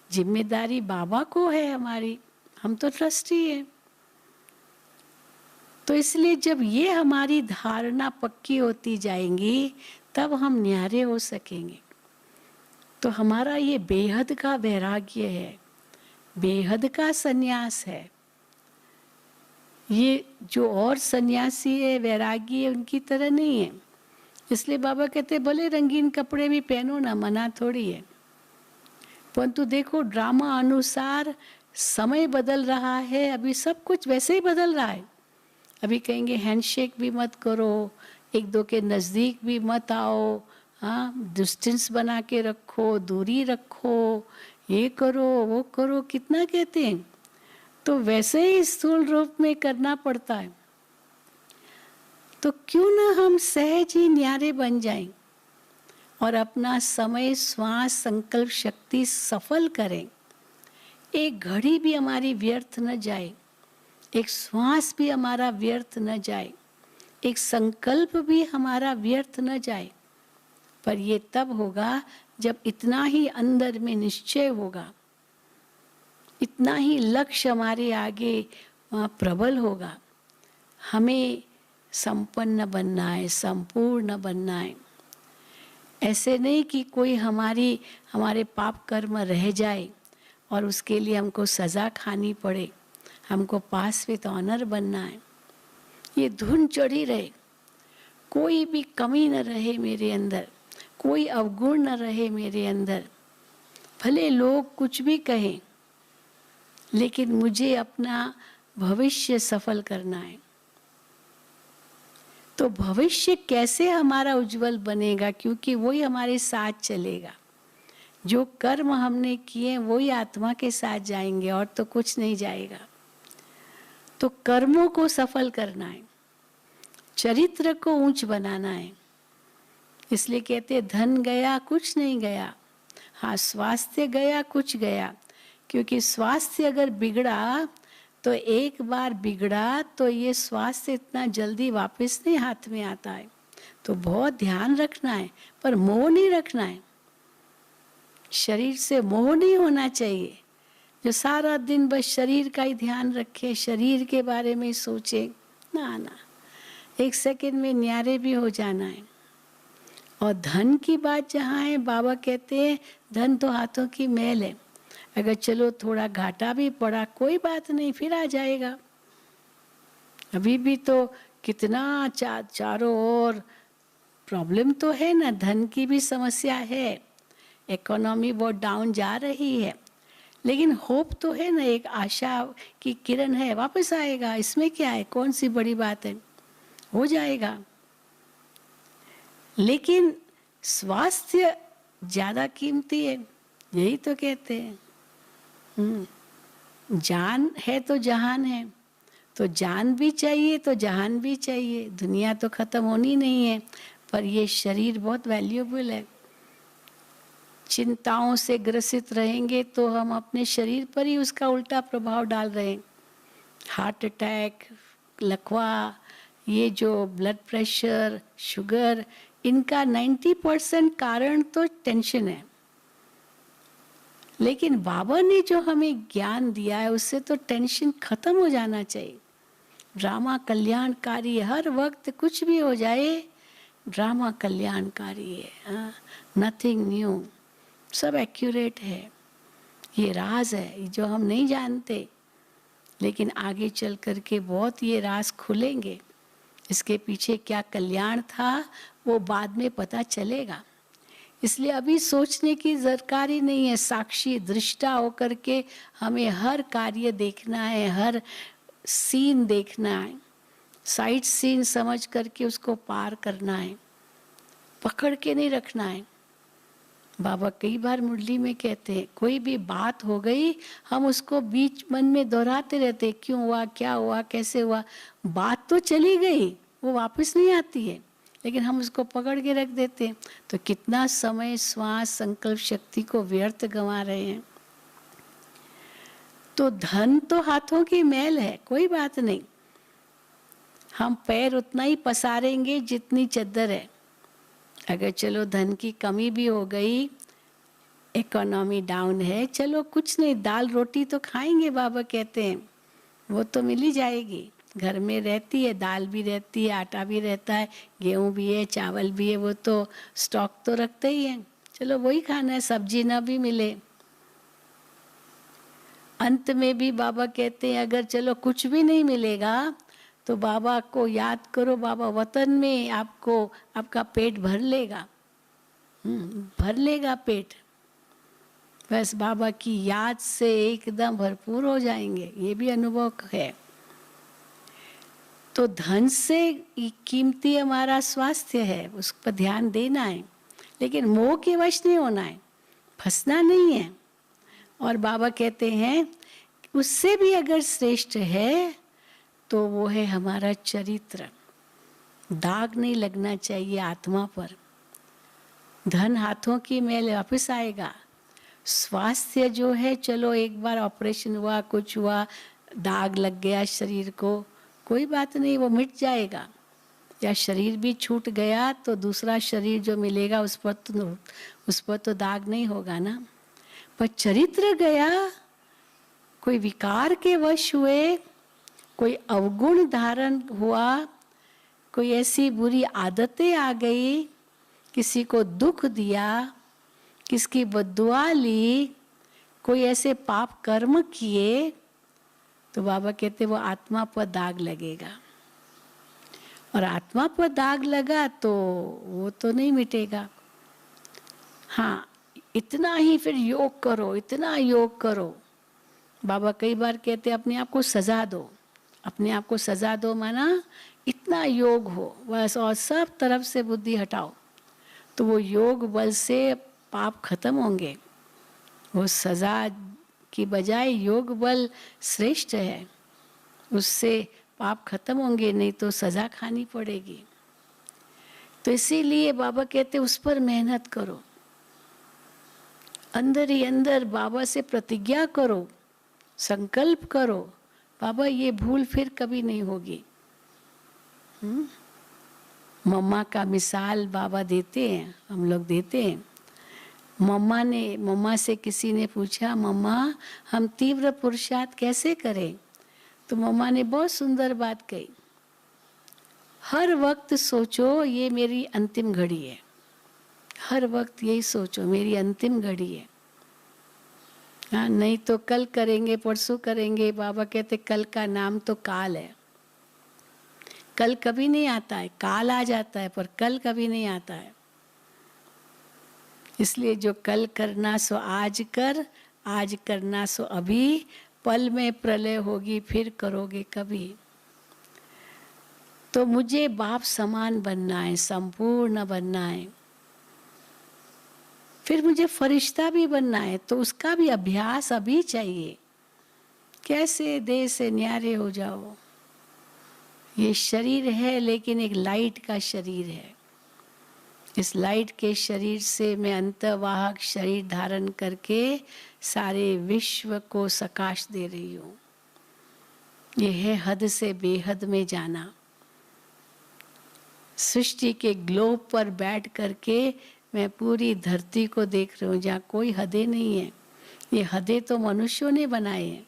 जिम्मेदारी बाबा को है हमारी, हम तो ट्रस्टी है। तो इसलिए जब ये हमारी धारणा पक्की होती जाएंगी तब हम न्यारे हो सकेंगे। तो हमारा ये बेहद का वैराग्य है, बेहद का सन्यास है। ये जो और सन्यासी है, वैरागी है, उनकी तरह नहीं है। इसलिए बाबा कहते भले रंगीन कपड़े भी पहनो ना, मना थोड़ी है, परंतु देखो ड्रामा अनुसार समय बदल रहा है, अभी सब कुछ वैसे ही बदल रहा है। अभी कहेंगे हैंडशेक भी मत करो, एक दो के नज़दीक भी मत आओ, हाँ, डिस्टेंस बना के रखो, दूरी रखो, ये करो वो करो, कितना कहते हैं। तो वैसे ही स्थूल रूप में करना पड़ता है। तो क्यों ना हम सहज ही न्यारे बन जाएं और अपना समय, श्वास, संकल्प शक्ति सफल करें। एक घड़ी भी हमारी व्यर्थ न जाए, एक श्वास भी हमारा व्यर्थ न जाए, एक संकल्प भी हमारा व्यर्थ न जाए। पर ये तब होगा जब इतना ही अंदर में निश्चय होगा, इतना ही लक्ष्य हमारे आगे वहाँ प्रबल होगा। हमें संपन्न बनना है, संपूर्ण बनना है। ऐसे नहीं कि कोई हमारे पाप कर्म रह जाए और उसके लिए हमको सज़ा खानी पड़े। हमको पास विद ऑनर बनना है। ये धुन चढ़ी रहे, कोई भी कमी न रहे मेरे अंदर, कोई अवगुण न रहे मेरे अंदर। भले लोग कुछ भी कहें, लेकिन मुझे अपना भविष्य सफल करना है। तो भविष्य कैसे हमारा उज्जवल बनेगा? क्योंकि वही हमारे साथ चलेगा। जो कर्म हमने किए वही आत्मा के साथ जाएंगे और तो कुछ नहीं जाएगा। तो कर्मों को सफल करना है, चरित्र को ऊंच बनाना है। इसलिए कहते हैं धन गया कुछ नहीं गया, हाँ स्वास्थ्य गया कुछ गया। क्योंकि स्वास्थ्य अगर बिगड़ा तो एक बार बिगड़ा तो ये स्वास्थ्य इतना जल्दी वापस नहीं हाथ में आता है। तो बहुत ध्यान रखना है, पर मोह नहीं रखना है। शरीर से मोह नहीं होना चाहिए। जो सारा दिन बस शरीर का ही ध्यान रखे, शरीर के बारे में सोचे, ना ना, एक सेकंड में न्यारे भी हो जाना है। और धन की बात जहाँ है, बाबा कहते हैं धन तो हाथों की मैल है। अगर चलो थोड़ा घाटा भी पड़ा कोई बात नहीं, फिर आ जाएगा। अभी भी तो कितना चारों ओर प्रॉब्लम तो है ना, धन की भी समस्या है, इकोनॉमी बहुत डाउन जा रही है, लेकिन होप तो है ना, एक आशा की किरण है, वापस आएगा। इसमें क्या है, कौन सी बड़ी बात है, हो जाएगा। लेकिन स्वास्थ्य ज्यादा कीमती है, यही तो कहते हैं। जान है तो जहान है, तो जान भी चाहिए तो जहान भी चाहिए। दुनिया तो खत्म होनी नहीं है, पर ये शरीर बहुत वैल्यूएबल है। चिंताओं से ग्रसित रहेंगे तो हम अपने शरीर पर ही उसका उल्टा प्रभाव डाल रहे हैं। हार्ट अटैक, लकवा, ये जो ब्लड प्रेशर, शुगर, इनका 90% कारण तो टेंशन है। लेकिन बाबा ने जो हमें ज्ञान दिया है उससे तो टेंशन खत्म हो जाना चाहिए। ड्रामा कल्याणकारी, हर वक्त कुछ भी हो जाए ड्रामा कल्याणकारी है, नथिंग न्यू, सब एक्यूरेट है। ये राज है जो हम नहीं जानते, लेकिन आगे चल कर के बहुत ये राज खुलेंगे। इसके पीछे क्या कल्याण था वो बाद में पता चलेगा। इसलिए अभी सोचने की दरकारी नहीं है। साक्षी दृष्टा होकर के हमें हर कार्य देखना है, हर सीन देखना है, साइड सीन समझ करके उसको पार करना है, पकड़ के नहीं रखना है। बाबा कई बार मुरली में कहते हैं कोई भी बात हो गई हम उसको बीच मन में दोहराते रहते, क्यों हुआ, क्या हुआ, कैसे हुआ। बात तो चली गई, वो वापस नहीं आती है, लेकिन हम उसको पकड़ के रख देते हैं। तो कितना समय, श्वास, संकल्प शक्ति को व्यर्थ गंवा रहे हैं। तो धन तो हाथों की मैल है, कोई बात नहीं, हम पैर उतना ही पसारेंगे जितनी चद्दर है। अगर चलो धन की कमी भी हो गई, इकोनॉमी डाउन है, चलो कुछ नहीं, दाल रोटी तो खाएंगे, बाबा कहते हैं वो तो मिल ही जाएगी। घर में रहती है, दाल भी रहती है, आटा भी रहता है, गेहूं भी है, चावल भी है, वो तो स्टॉक तो रखते ही हैं, चलो वही खाना है, सब्जी ना भी मिले। अंत में भी बाबा कहते हैं अगर चलो कुछ भी नहीं मिलेगा तो बाबा को याद करो, बाबा वतन में आपको आपका पेट भर लेगा, भर लेगा पेट। बस बाबा की याद से एकदम भरपूर हो जाएंगे, ये भी अनुभव है। तो तो धन से कीमती हमारा स्वास्थ्य है, उस पर ध्यान देना है, लेकिन मोह के वश नहीं होना है, फंसना नहीं है। और बाबा कहते हैं उससे भी अगर श्रेष्ठ है तो वो है हमारा चरित्र। दाग नहीं लगना चाहिए आत्मा पर। धन हाथों की मैल वापस आएगा। स्वास्थ्य जो है, चलो एक बार ऑपरेशन हुआ, कुछ हुआ, दाग लग गया शरीर को, कोई बात नहीं, वो मिट जाएगा। या शरीर भी छूट गया तो दूसरा शरीर जो मिलेगा उस पर तो दाग नहीं होगा ना। पर चरित्र गया, कोई विकार के वश हुए, कोई अवगुण धारण हुआ, कोई ऐसी बुरी आदतें आ गई, किसी को दुख दिया, किसकी बद्दुआ ली, कोई ऐसे पाप कर्म किए, तो बाबा कहते वो आत्मा पर दाग लगेगा। और आत्मा पर दाग लगा तो वो तो नहीं मिटेगा। हाँ, इतना ही फिर योग करो, इतना योग करो। बाबा कई बार कहते अपने आप को सजा दो। अपने आप को सजा दो माना इतना योग हो बस, और सब तरफ से बुद्धि हटाओ, तो वो योग बल से पाप खत्म होंगे। वो सजा की बजाय योग बल श्रेष्ठ है, उससे पाप खत्म होंगे, नहीं तो सजा खानी पड़ेगी। तो इसीलिए बाबा कहते उस पर मेहनत करो, अंदर ही अंदर बाबा से प्रतिज्ञा करो, संकल्प करो, बाबा ये भूल फिर कभी नहीं होगी। मम्मा का मिसाल बाबा देते हैं, हम लोग देते हैं। मम्मा से किसी ने पूछा, मम्मा हम तीव्र पुरुषार्थ कैसे करें? तो मम्मा ने बहुत सुंदर बात कही, हर वक्त सोचो ये मेरी अंतिम घड़ी है। हर वक्त यही सोचो मेरी अंतिम घड़ी है। हाँ, नहीं तो कल करेंगे, परसों करेंगे। बाबा कहते कल का नाम तो काल है। कल कभी नहीं आता है, काल आ जाता है, पर कल कभी नहीं आता है। इसलिए जो कल करना सो आज कर, आज करना सो अभी, पल में प्रलय होगी फिर करोगे कभी। तो मुझे बाप समान बनना है, संपूर्ण बनना है, फिर मुझे फरिश्ता भी बनना है, तो उसका भी अभ्यास अभी चाहिए। कैसे देह से न्यारे हो जाओ। ये शरीर है लेकिन एक लाइट का शरीर है। इस लाइट के शरीर से मैं अंतर्वाहक शरीर धारण करके सारे विश्व को सकाश दे रही हूँ। ये है हद से बेहद में जाना। सृष्टि के ग्लोब पर बैठ करके मैं पूरी धरती को देख रही हूँ, जहाँ कोई हदें नहीं है। ये हदें तो मनुष्यों ने बनाए हैं।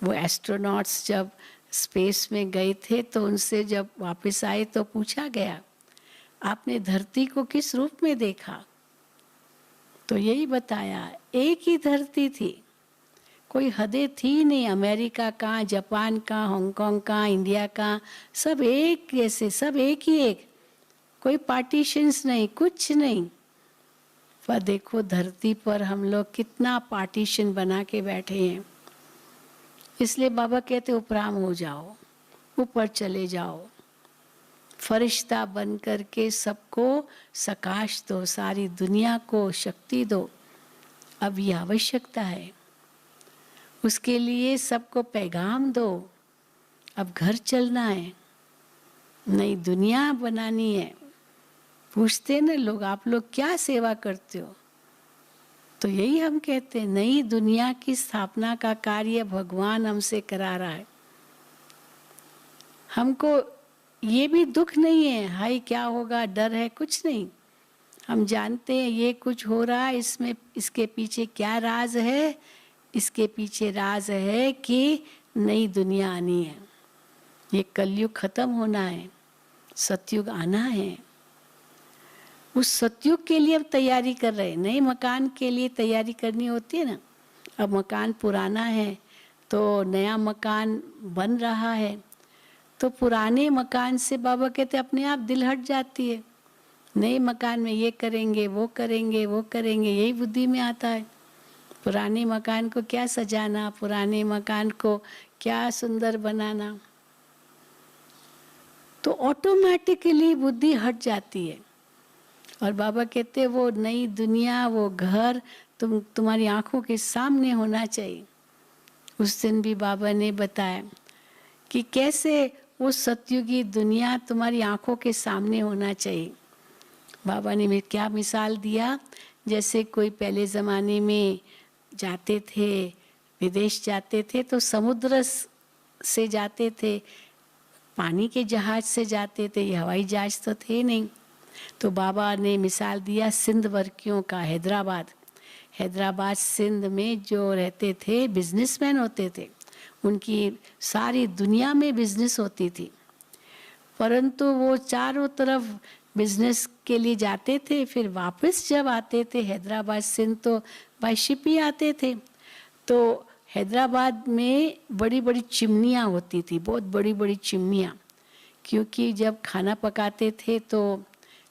वो एस्ट्रोनॉट्स जब स्पेस में गए थे तो उनसे जब वापस आए तो पूछा गया, आपने धरती को किस रूप में देखा? तो यही बताया, एक ही धरती थी, कोई हदें थी नहीं। अमेरिका का, जापान का, हांगकांग का, इंडिया का, सब एक जैसे, सब एक ही एक, कोई पार्टीशंस नहीं, कुछ नहीं। पर देखो धरती पर हम लोग कितना पार्टीशन बना के बैठे हैं। इसलिए बाबा कहते उपराम हो जाओ, ऊपर चले जाओ, फरिश्ता बन करके सबको सकाश दो, सारी दुनिया को शक्ति दो। अब ये आवश्यकता है, उसके लिए सबको पैगाम दो। अब घर चलना है, नई दुनिया बनानी है। पूछते ना लोग, आप लोग क्या सेवा करते हो? तो यही हम कहते हैं, नई दुनिया की स्थापना का कार्य भगवान हमसे करा रहा है। हमको ये भी दुख नहीं है, हाय क्या होगा, डर है, कुछ नहीं। हम जानते हैं ये कुछ हो रहा है, इसमें इसके पीछे क्या राज है। इसके पीछे राज है कि नई दुनिया आनी है, ये कलयुग खत्म होना है, सतयुग आना है। उस सतयुग के लिए अब तैयारी कर रहे हैं। नए मकान के लिए तैयारी करनी होती है ना। अब मकान पुराना है तो नया मकान बन रहा है, तो पुराने मकान से बाबा कहते अपने आप दिल हट जाती है। नए मकान में ये करेंगे, वो करेंगे, वो करेंगे, यही बुद्धि में आता है। पुराने मकान को क्या सजाना, पुराने मकान को क्या सुंदर बनाना। तो ऑटोमेटिकली बुद्धि हट जाती है। और बाबा कहते हैं वो नई दुनिया, वो घर तुम्हारी आंखों के सामने होना चाहिए। उस दिन भी बाबा ने बताया कि कैसे वो सतयुगी दुनिया तुम्हारी आंखों के सामने होना चाहिए। बाबा ने क्या मिसाल दिया, जैसे कोई पहले ज़माने में जाते थे, विदेश जाते थे तो समुद्र से जाते थे, पानी के जहाज से जाते थे, ये हवाई जहाज तो थे नहीं। तो बाबा ने मिसाल दिया सिंध वर्कियों का। हैदराबाद सिंध में जो रहते थे बिजनेसमैन होते थे, उनकी सारी दुनिया में बिजनेस होती थी, परंतु वो चारों तरफ बिजनेस के लिए जाते थे, फिर वापस जब आते थे हैदराबाद सिंध तो बाय शिप ही आते थे। तो हैदराबाद में बड़ी बड़ी चिमनियाँ होती थी, बहुत बड़ी बड़ी चिमनियाँ, क्योंकि जब खाना पकाते थे तो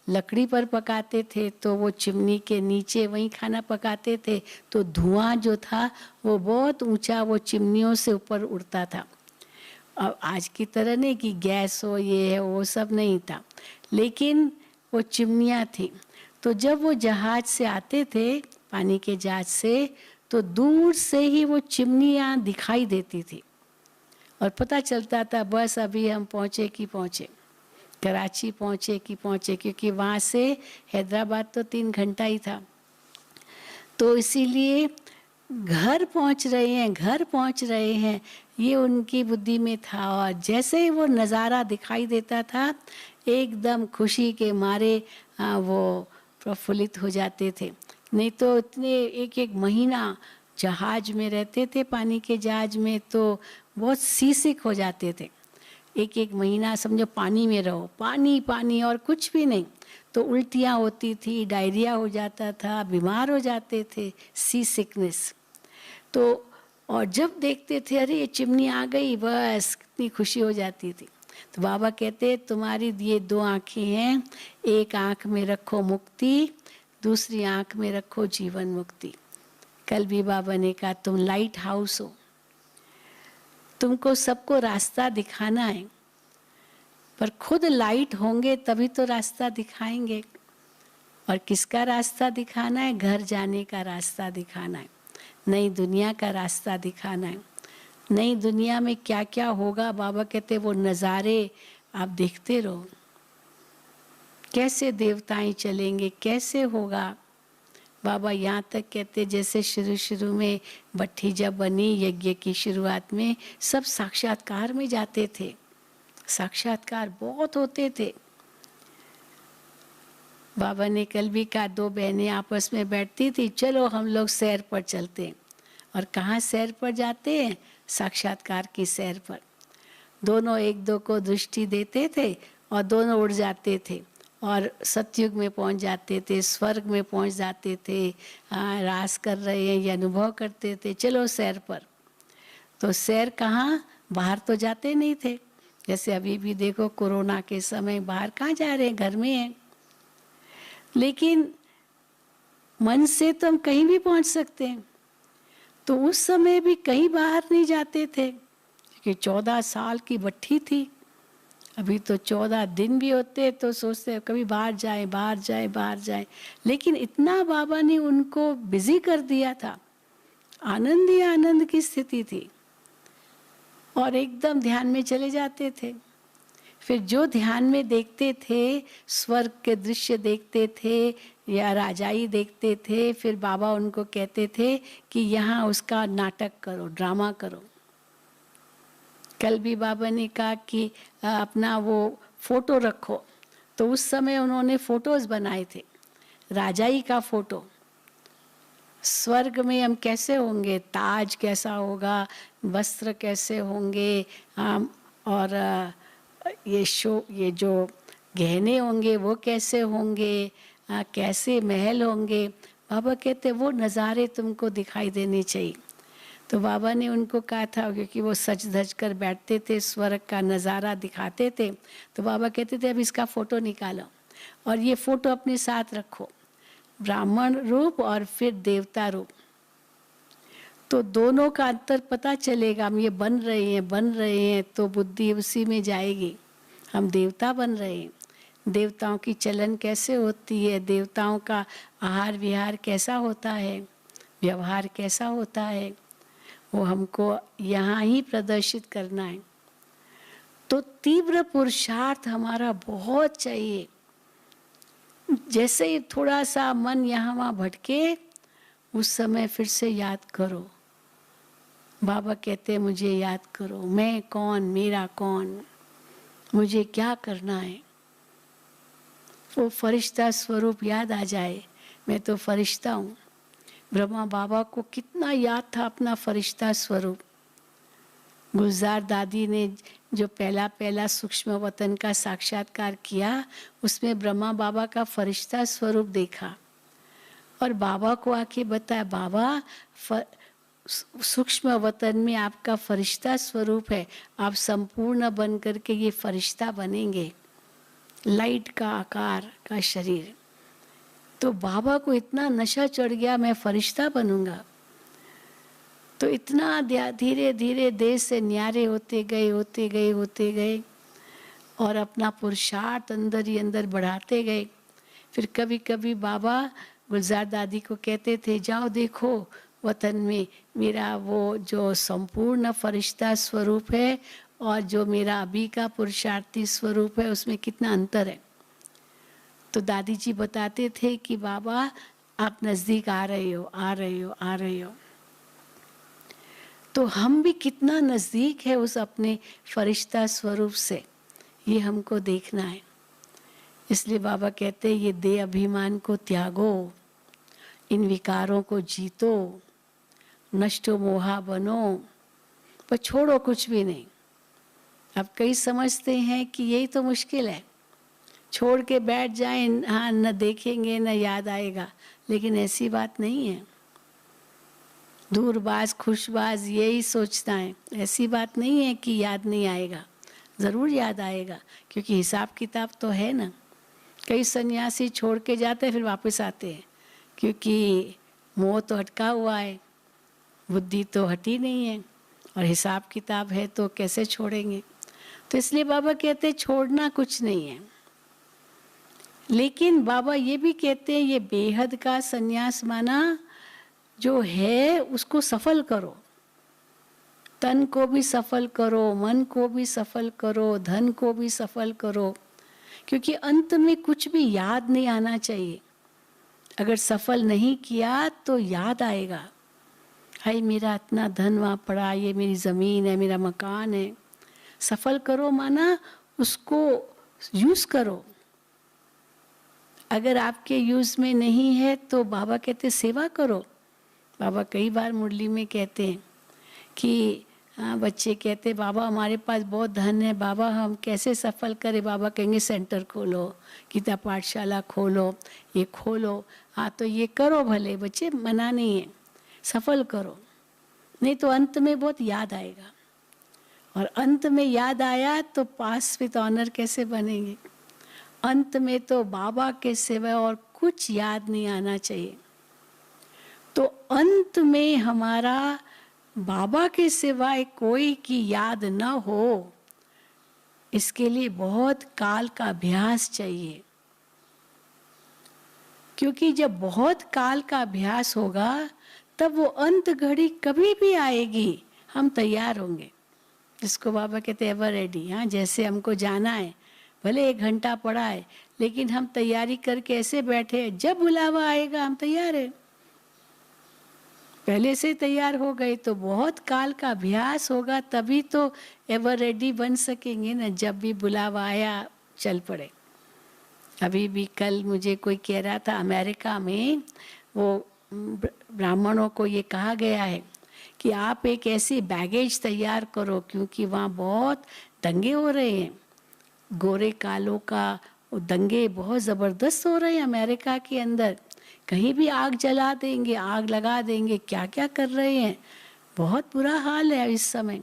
लकड़ी पर पकाते थे, तो वो चिमनी के नीचे वहीं खाना पकाते थे, तो धुआं जो था वो बहुत ऊंचा वो चिमनियों से ऊपर उड़ता था। अब आज की तरह नहीं कि गैस हो ये है वो सब नहीं था, लेकिन वो चिमनियाँ थी। तो जब वो जहाज से आते थे, पानी के जहाज से, तो दूर से ही वो चिमनियाँ दिखाई देती थी और पता चलता था बस अभी हम पहुँचे कि पहुँचे, कराची पहुँचे कि पहुँचे, क्योंकि वहाँ से हैदराबाद तो 3 घंटा ही था। तो इसीलिए घर पहुँच रहे हैं ये उनकी बुद्धि में था। और जैसे ही वो नज़ारा दिखाई देता था एकदम खुशी के मारे वो प्रफुल्लित हो जाते थे। नहीं तो इतने एक एक महीना जहाज में रहते थे, पानी के जहाज में, तो बहुत सीसिक हो जाते थे। एक एक महीना समझो पानी में रहो, पानी पानी और कुछ भी नहीं, तो उल्टियाँ होती थी, डायरिया हो जाता था, बीमार हो जाते थे, सी सिकनेस। तो और जब देखते थे अरे ये चिमनी आ गई, बस कितनी खुशी हो जाती थी। तो बाबा कहते तुम्हारी ये 2 आँखें हैं, एक आँख में रखो मुक्ति, दूसरी आँख में रखो जीवन मुक्ति। कल भी बाबा ने कहा तुम लाइट हाउस हो, तुमको सबको रास्ता दिखाना है, पर खुद लाइट होंगे तभी तो रास्ता दिखाएंगे। और किसका रास्ता दिखाना है? घर जाने का रास्ता दिखाना है, नई दुनिया का रास्ता दिखाना है। नई दुनिया में क्या क्या होगा, बाबा कहते वो नज़ारे आप देखते रहो, कैसे देवताएं चलेंगे, कैसे होगा। बाबा यहाँ तक कहते जैसे शुरू में भट्ठी जब बनी यज्ञ की शुरुआत में, सब साक्षात्कार में जाते थे, साक्षात्कार बहुत होते थे। बाबा ने कल भी कहा 2 बहनें आपस में बैठती थी, चलो हम लोग सैर पर चलते हैं। और कहाँ सैर पर जाते हैं? साक्षात्कार की सैर पर। दोनों एक दो को दृष्टि देते थे और दोनों उड़ जाते थे और सतयुग में पहुंच जाते थे, स्वर्ग में पहुंच जाते थे, रास कर रहे हैं ये अनुभव करते थे, चलो सैर पर। तो सैर कहाँ? बाहर तो जाते नहीं थे। जैसे अभी भी देखो कोरोना के समय बाहर कहाँ जा रहे हैं, घर में हैं। लेकिन मन से तो हम कहीं भी पहुंच सकते हैं। तो उस समय भी कहीं बाहर नहीं जाते थे, क्योंकि 14 साल की भट्ठी थी। अभी तो 14 दिन भी होते तो सोचते कभी बाहर जाए बाहर जाए बाहर जाए, लेकिन इतना बाबा ने उनको बिजी कर दिया था, आनंद ही आनंद की स्थिति थी और एकदम ध्यान में चले जाते थे। फिर जो ध्यान में देखते थे, स्वर्ग के दृश्य देखते थे या राजाई देखते थे, फिर बाबा उनको कहते थे कि यहाँ उसका नाटक करो, ड्रामा करो। कल भी बाबा ने कहा कि अपना वो फोटो रखो, तो उस समय उन्होंने फोटोज बनाए थे, राजाई का फोटो। स्वर्ग में हम कैसे होंगे, ताज कैसा होगा, वस्त्र कैसे होंगे, और ये जो गहने होंगे वो कैसे होंगे, कैसे महल होंगे। बाबा कहते वो नज़ारे तुमको दिखाई देने चाहिए। तो बाबा ने उनको कहा था, क्योंकि वो सज धज कर बैठते थे, स्वर्ग का नज़ारा दिखाते थे, तो बाबा कहते थे अब इसका फ़ोटो निकालो और ये फ़ोटो अपने साथ रखो, ब्राह्मण रूप और फिर देवता रूप। तो दोनों का अंतर पता चलेगा। हम ये बन रहे हैं तो बुद्धि उसी में जाएगी। हम देवता बन रहे हैं। देवताओं की चलन कैसे होती है, देवताओं का आहार विहार कैसा होता है, व्यवहार कैसा होता है, वो हमको यहाँ ही प्रदर्शित करना है। तो तीव्र पुरुषार्थ हमारा बहुत चाहिए। जैसे ही थोड़ा सा मन यहाँ वहाँ भटके, उस समय फिर से याद करो। बाबा कहते हैं मुझे याद करो, मैं कौन, मेरा कौन, मुझे क्या करना है। वो फरिश्ता स्वरूप याद आ जाए, मैं तो फरिश्ता हूँ। ब्रह्मा बाबा को कितना याद था अपना फरिश्ता स्वरूप। गुलजार दादी ने जो पहला सूक्ष्म वतन का साक्षात्कार किया, उसमें ब्रह्मा बाबा का फरिश्ता स्वरूप देखा और बाबा को आके बताया, बाबा सूक्ष्म वतन में आपका फरिश्ता स्वरूप है, आप संपूर्ण बन करके ये फरिश्ता बनेंगे, लाइट का आकार का शरीर। तो बाबा को इतना नशा चढ़ गया, मैं फरिश्ता बनूंगा। तो इतना धीरे धीरे देश से न्यारे होते गए और अपना पुरुषार्थ अंदर ही अंदर बढ़ाते गए। फिर कभी कभी बाबा गुलजार दादी को कहते थे, जाओ देखो वतन में मेरा वो जो संपूर्ण फरिश्ता स्वरूप है और जो मेरा अभी का पुरुषार्थी स्वरूप है, उसमें कितना अंतर है। तो दादी जी बताते थे कि बाबा आप नज़दीक आ रहे हो। तो हम भी कितना नज़दीक है उस अपने फरिश्ता स्वरूप से, ये हमको देखना है। इसलिए बाबा कहते हैं ये देह अभिमान को त्यागो, इन विकारों को जीतो, नष्टो मोहा बनो, पर छोड़ो कुछ भी नहीं। अब कई समझते हैं कि यही तो मुश्किल है, छोड़ के बैठ जाएं, हाँ न देखेंगे न याद आएगा, लेकिन ऐसी बात नहीं है। दूरबाज खुशबाज यही सोचता है, ऐसी बात नहीं है कि याद नहीं आएगा, ज़रूर याद आएगा, क्योंकि हिसाब किताब तो है ना। कई सन्यासी छोड़ के जाते हैं फिर वापस आते हैं, क्योंकि मोह तो हटका हुआ है, बुद्धि तो हटी नहीं है, और हिसाब किताब है तो कैसे छोड़ेंगे। तो इसलिए बाबा कहते हैं छोड़ना कुछ नहीं है। लेकिन बाबा ये भी कहते हैं ये बेहद का सन्यास माना जो है उसको सफल करो, तन को भी सफल करो, मन को भी सफल करो, धन को भी सफल करो, क्योंकि अंत में कुछ भी याद नहीं आना चाहिए। अगर सफल नहीं किया तो याद आएगा, हाय मेरा इतना धन वहाँ पड़ा, ये मेरी ज़मीन है, मेरा मकान है। सफल करो माना उसको यूज़ करो। अगर आपके यूज़ में नहीं है तो बाबा कहते सेवा करो। बाबा कई बार मुरली में कहते हैं कि हाँ, बच्चे कहते बाबा हमारे पास बहुत धन है, बाबा हम कैसे सफल करें। बाबा कहेंगे सेंटर खोलो, गीता पाठशाला खोलो, ये खोलो। हाँ तो ये करो भले बच्चे, मना नहीं है, सफल करो, नहीं तो अंत में बहुत याद आएगा। और अंत में याद आया तो पास विद ऑनर कैसे बनेंगे। अंत में तो बाबा के सिवा और कुछ याद नहीं आना चाहिए। तो अंत में हमारा बाबा के सिवाय कोई की याद न हो, इसके लिए बहुत काल का अभ्यास चाहिए। क्योंकि जब बहुत काल का अभ्यास होगा तब वो अंत घड़ी कभी भी आएगी, हम तैयार होंगे। जिसको बाबा कहते हैं एवर रेडी। हाँ, जैसे हमको जाना है, भले 1 घंटा पड़ा है, लेकिन हम तैयारी करके ऐसे बैठे, जब बुलावा आएगा हम तैयार हैं। पहले से तैयार हो गए तो बहुत काल का अभ्यास होगा, तभी तो एवर रेडी बन सकेंगे ना। जब भी बुलावा आया चल पड़े। अभी भी कल मुझे कोई कह रहा था अमेरिका में वो ब्राह्मणों को ये कहा गया है कि आप एक ऐसी बैगेज तैयार करो, क्योंकि वहाँ बहुत दंगे हो रहे हैं, गोरे कालों का दंगे बहुत ज़बरदस्त हो रहे हैं अमेरिका के अंदर। कहीं भी आग जला देंगे, आग लगा देंगे, क्या क्या कर रहे हैं, बहुत बुरा हाल है इस समय।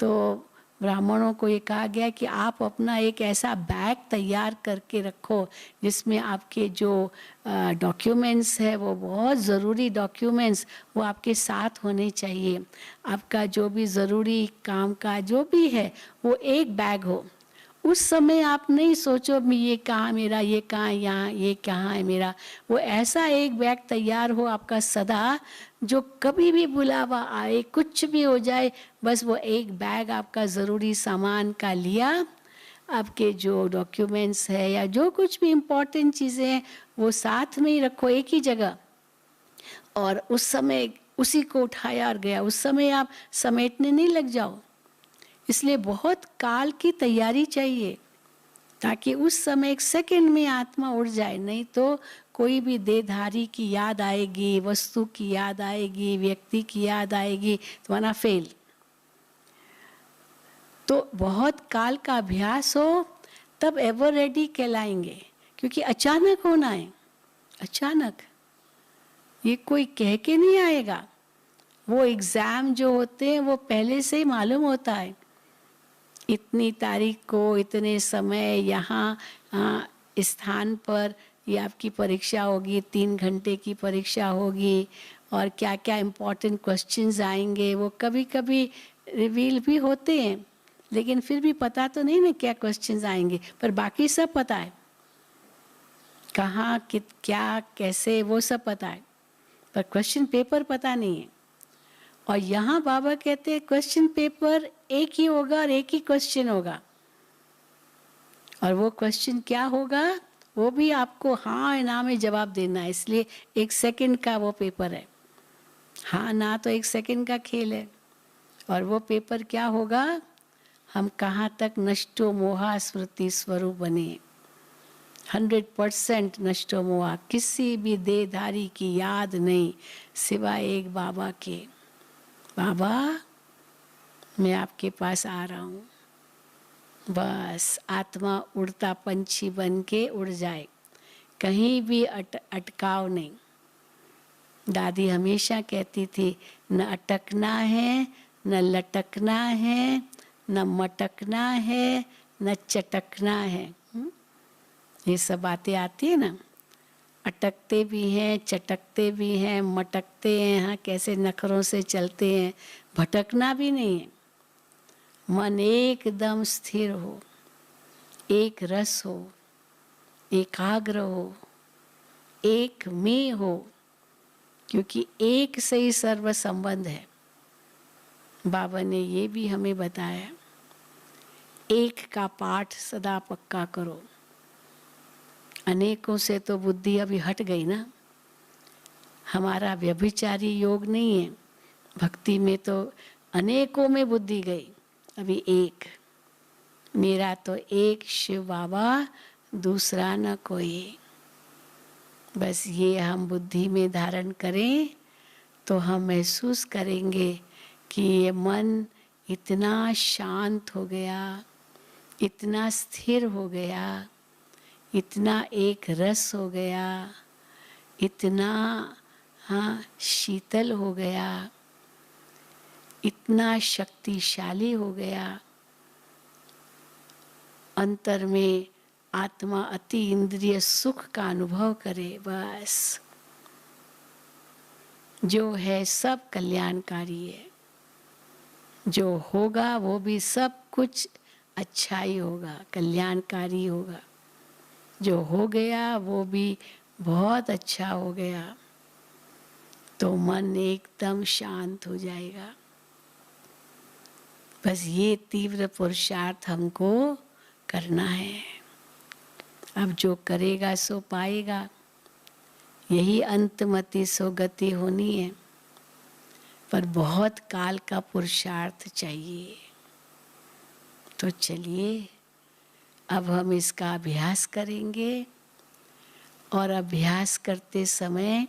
तो ब्राह्मणों को ये कहा गया कि आप अपना एक ऐसा बैग तैयार करके रखो जिसमें आपके जो डॉक्यूमेंट्स है, वो बहुत ज़रूरी डॉक्यूमेंट्स वो आपके साथ होने चाहिए। आपका जो भी ज़रूरी काम का जो भी है वो एक बैग हो, उस समय आप नहीं सोचो मैं ये कहाँ मेरा, ये कहाँ, यहाँ, ये कहाँ है मेरा। वो ऐसा एक बैग तैयार हो आपका सदा, जो कभी भी बुलावा आए, कुछ भी हो जाए, बस वो एक बैग आपका ज़रूरी सामान का लिया, आपके जो डॉक्यूमेंट्स है या जो कुछ भी इम्पोर्टेंट चीज़ें हैं वो साथ में ही रखो एक ही जगह, और उस समय उसी को उठाया और गया। उस समय आप समेटने नहीं लग जाओ। इसलिए बहुत काल की तैयारी चाहिए, ताकि उस समय एक सेकंड में आत्मा उड़ जाए। नहीं तो कोई भी देहधारी की याद आएगी, वस्तु की याद आएगी, व्यक्ति की याद आएगी, तो वरना फेल। तो बहुत काल का अभ्यास हो तब एवर रेडी कहलाएंगे, क्योंकि अचानक होना है। अचानक ये कोई कह के नहीं आएगा। वो एग्जाम जो होते हैं वो पहले से ही मालूम होता है, इतनी तारीख को इतने समय यहाँ स्थान पर ये आपकी परीक्षा होगी, 3 घंटे की परीक्षा होगी, और क्या क्या इम्पोर्टेंट क्वेश्चंस आएंगे वो कभी कभी रिवील भी होते हैं, लेकिन फिर भी पता तो नहीं ना क्या क्वेश्चंस आएंगे, पर बाकी सब पता है, कहाँ क्या कैसे वो सब पता है, पर क्वेश्चन पेपर पता नहीं है। और यहाँ बाबा कहते हैं क्वेश्चन पेपर एक ही होगा और एक ही क्वेश्चन होगा, और वो क्वेश्चन क्या होगा वो भी आपको हाँ ना में जवाब देना है। इसलिए 1 सेकंड का वो पेपर है, हाँ ना तो 1 सेकंड का खेल है। और वो पेपर क्या होगा, हम कहाँ तक नष्टो मोहा स्मृति स्वरूप बने। 100% नष्टो मोहा, किसी भी देहधारी की याद नहीं सिवाय एक बाबा के। बाबा मैं आपके पास आ रहा हूँ, बस आत्मा उड़ता पंछी बन के उड़ जाए, कहीं भी अटकाव नहीं। दादी हमेशा कहती थी न अटकना है, न लटकना है, न मटकना है, न चटकना है। ये सब बातें आती है ना, अटकते भी हैं, चटकते भी हैं, मटकते हैं, हाँ कैसे नखरों से चलते हैं, भटकना भी नहीं है। मन एकदम स्थिर हो, एक रस हो, एकाग्र हो, एक में हो, क्योंकि एक से ही सर्व संबंध है। बाबा ने ये भी हमें बताया, एक का पाठ सदा पक्का करो। अनेकों से तो बुद्धि अभी हट गई ना, हमारा व्यभिचारी योग नहीं है, भक्ति में तो अनेकों में बुद्धि गई, अभी एक। मेरा तो एक शिव बाबा, दूसरा न कोई। बस ये हम बुद्धि में धारण करें तो हम महसूस करेंगे कि ये मन इतना शांत हो गया, इतना स्थिर हो गया, इतना एक रस हो गया, इतना शीतल हो गया, इतना शक्तिशाली हो गया। अंतर में आत्मा अति इंद्रिय सुख का अनुभव करे। बस जो है सब कल्याणकारी है, जो होगा वो भी सब कुछ अच्छा ही होगा, कल्याणकारी होगा। जो हो गया वो भी बहुत अच्छा हो गया, तो मन एकदम शांत हो जाएगा। बस ये तीव्र पुरुषार्थ हमको करना है। अब जो करेगा सो पाएगा, यही अंतमति सो गति होनी है, पर बहुत काल का पुरुषार्थ चाहिए। तो चलिए अब हम इसका अभ्यास करेंगे, और अभ्यास करते समय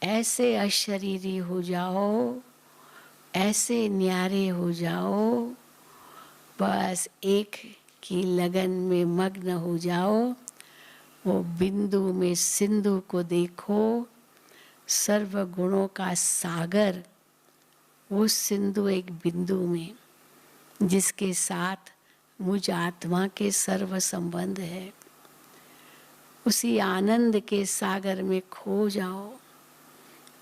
ऐसे अशरीरी हो जाओ, ऐसे न्यारे हो जाओ, बस एक की लगन में मग्न हो जाओ। वो बिंदु में सिंधु को देखो, सर्व गुणों का सागर, वो सिंधु एक बिंदु में, जिसके साथ मुझ आत्मा के सर्व संबंध है। उसी आनंद के सागर में खो जाओ,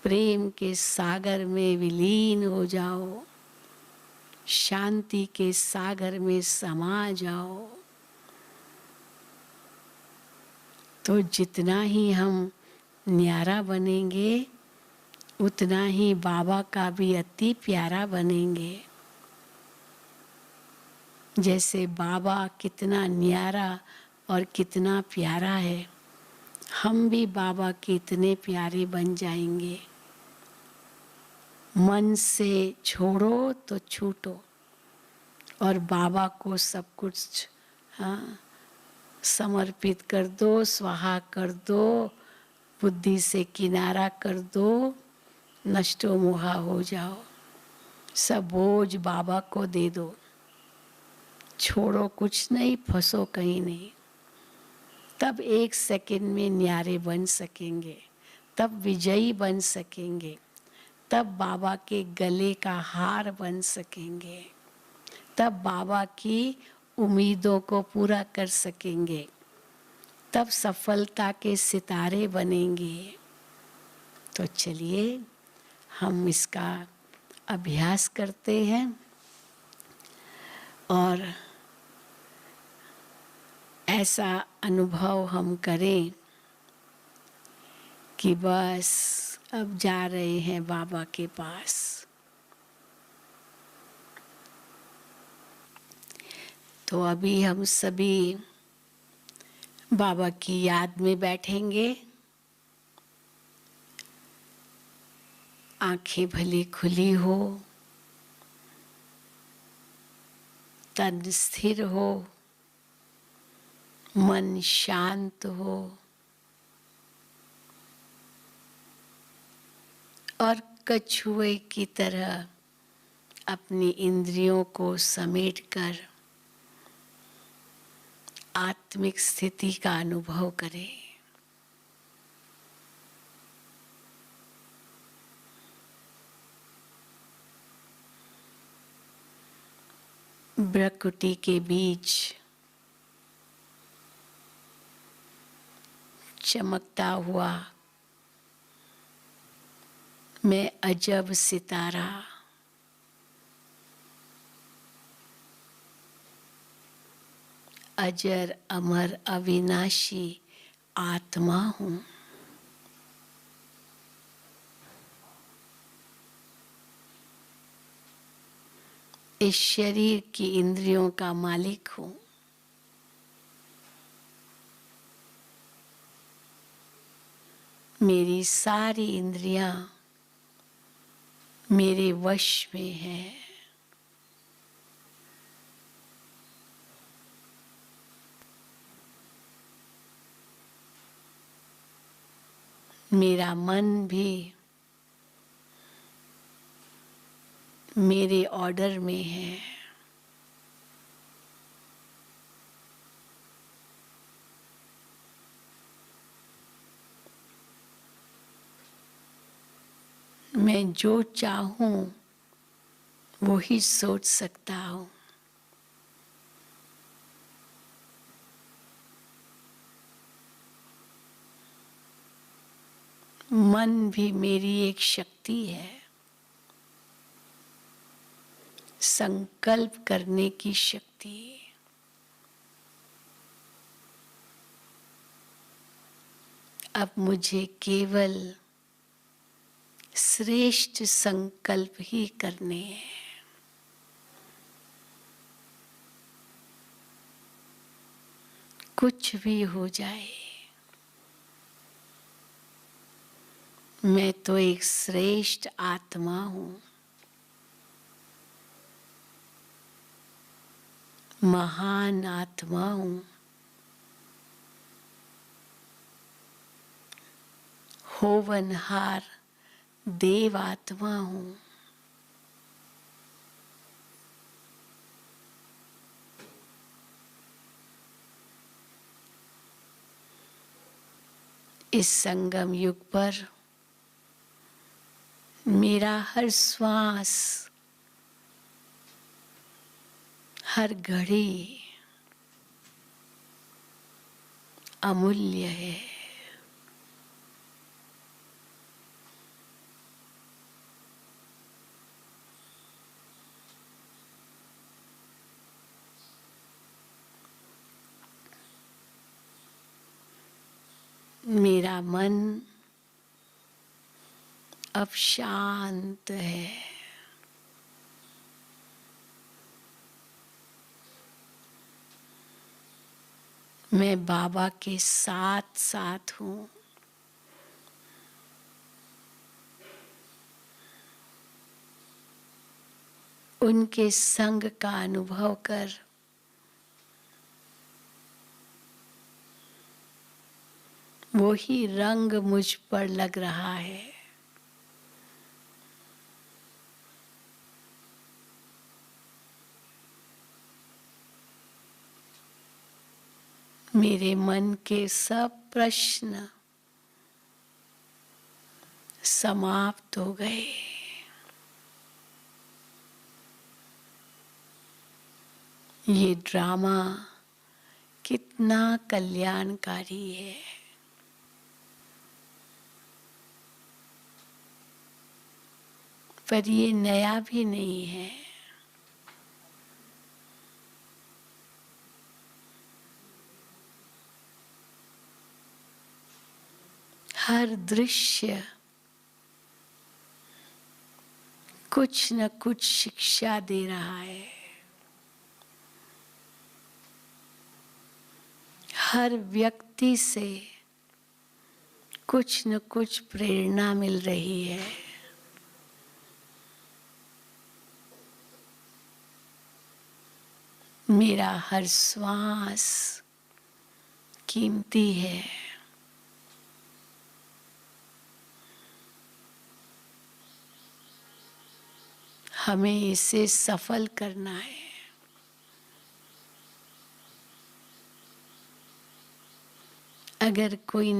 प्रेम के सागर में विलीन हो जाओ, शांति के सागर में समा जाओ। तो जितना ही हम न्यारा बनेंगे उतना ही बाबा का भी अति प्यारा बनेंगे। जैसे बाबा कितना न्यारा और कितना प्यारा है, हम भी बाबा के इतने प्यारे बन जाएंगे। मन से छोड़ो तो छूटो और बाबा को सब कुछ समर्पित कर दो, स्वाहा कर दो, बुद्धि से किनारा कर दो, नष्टो मोहा हो जाओ। सब बोझ बाबा को दे दो, छोड़ो कुछ नहीं, फंसो कहीं नहीं। तब 1 सेकंड में न्यारे बन सकेंगे, तब विजयी बन सकेंगे, तब बाबा के गले का हार बन सकेंगे, तब बाबा की उम्मीदों को पूरा कर सकेंगे, तब सफलता के सितारे बनेंगे। तो चलिए हम इसका अभ्यास करते हैं और ऐसा अनुभव हम करें कि बस अब जा रहे हैं बाबा के पास। तो अभी हम सभी बाबा की याद में बैठेंगे। आंखें भली खुली हो, तन स्थिर हो, मन शांत हो और कछुए की तरह अपनी इंद्रियों को समेटकर आत्मिक स्थिति का अनुभव करें। प्रकृति के बीच चमकता हुआ मैं अजब सितारा, अजर अमर अविनाशी आत्मा हूँ। इस शरीर की इंद्रियों का मालिक हूँ। मेरी सारी इंद्रियां मेरे वश में है। मेरा मन भी मेरे ऑर्डर में है। मैं जो चाहूं वो ही सोच सकता हूं। मन भी मेरी एक शक्ति है, संकल्प करने की शक्ति। अब मुझे केवल श्रेष्ठ संकल्प ही करने हैं। कुछ भी हो जाए, मैं तो एक श्रेष्ठ आत्मा हूँ, महान आत्मा हूँ, होवनहार देव आत्मा हूँ। इस संगम युग पर मेरा हर श्वास, हर घड़ी अमूल्य है। मन अब शांत है। मैं बाबा के साथ साथ हूँ। उनके संग का अनुभव कर वो ही रंग मुझ पर लग रहा है। मेरे मन के सब प्रश्न समाप्त हो गए। ये ड्रामा कितना कल्याणकारी है। पर ये नया भी नहीं है। हर दृश्य कुछ न कुछ शिक्षा दे रहा है। हर व्यक्ति से कुछ न कुछ प्रेरणा मिल रही है। मेरा हर श्वास कीमती है। हमें इसे सफल करना है। अगर कोई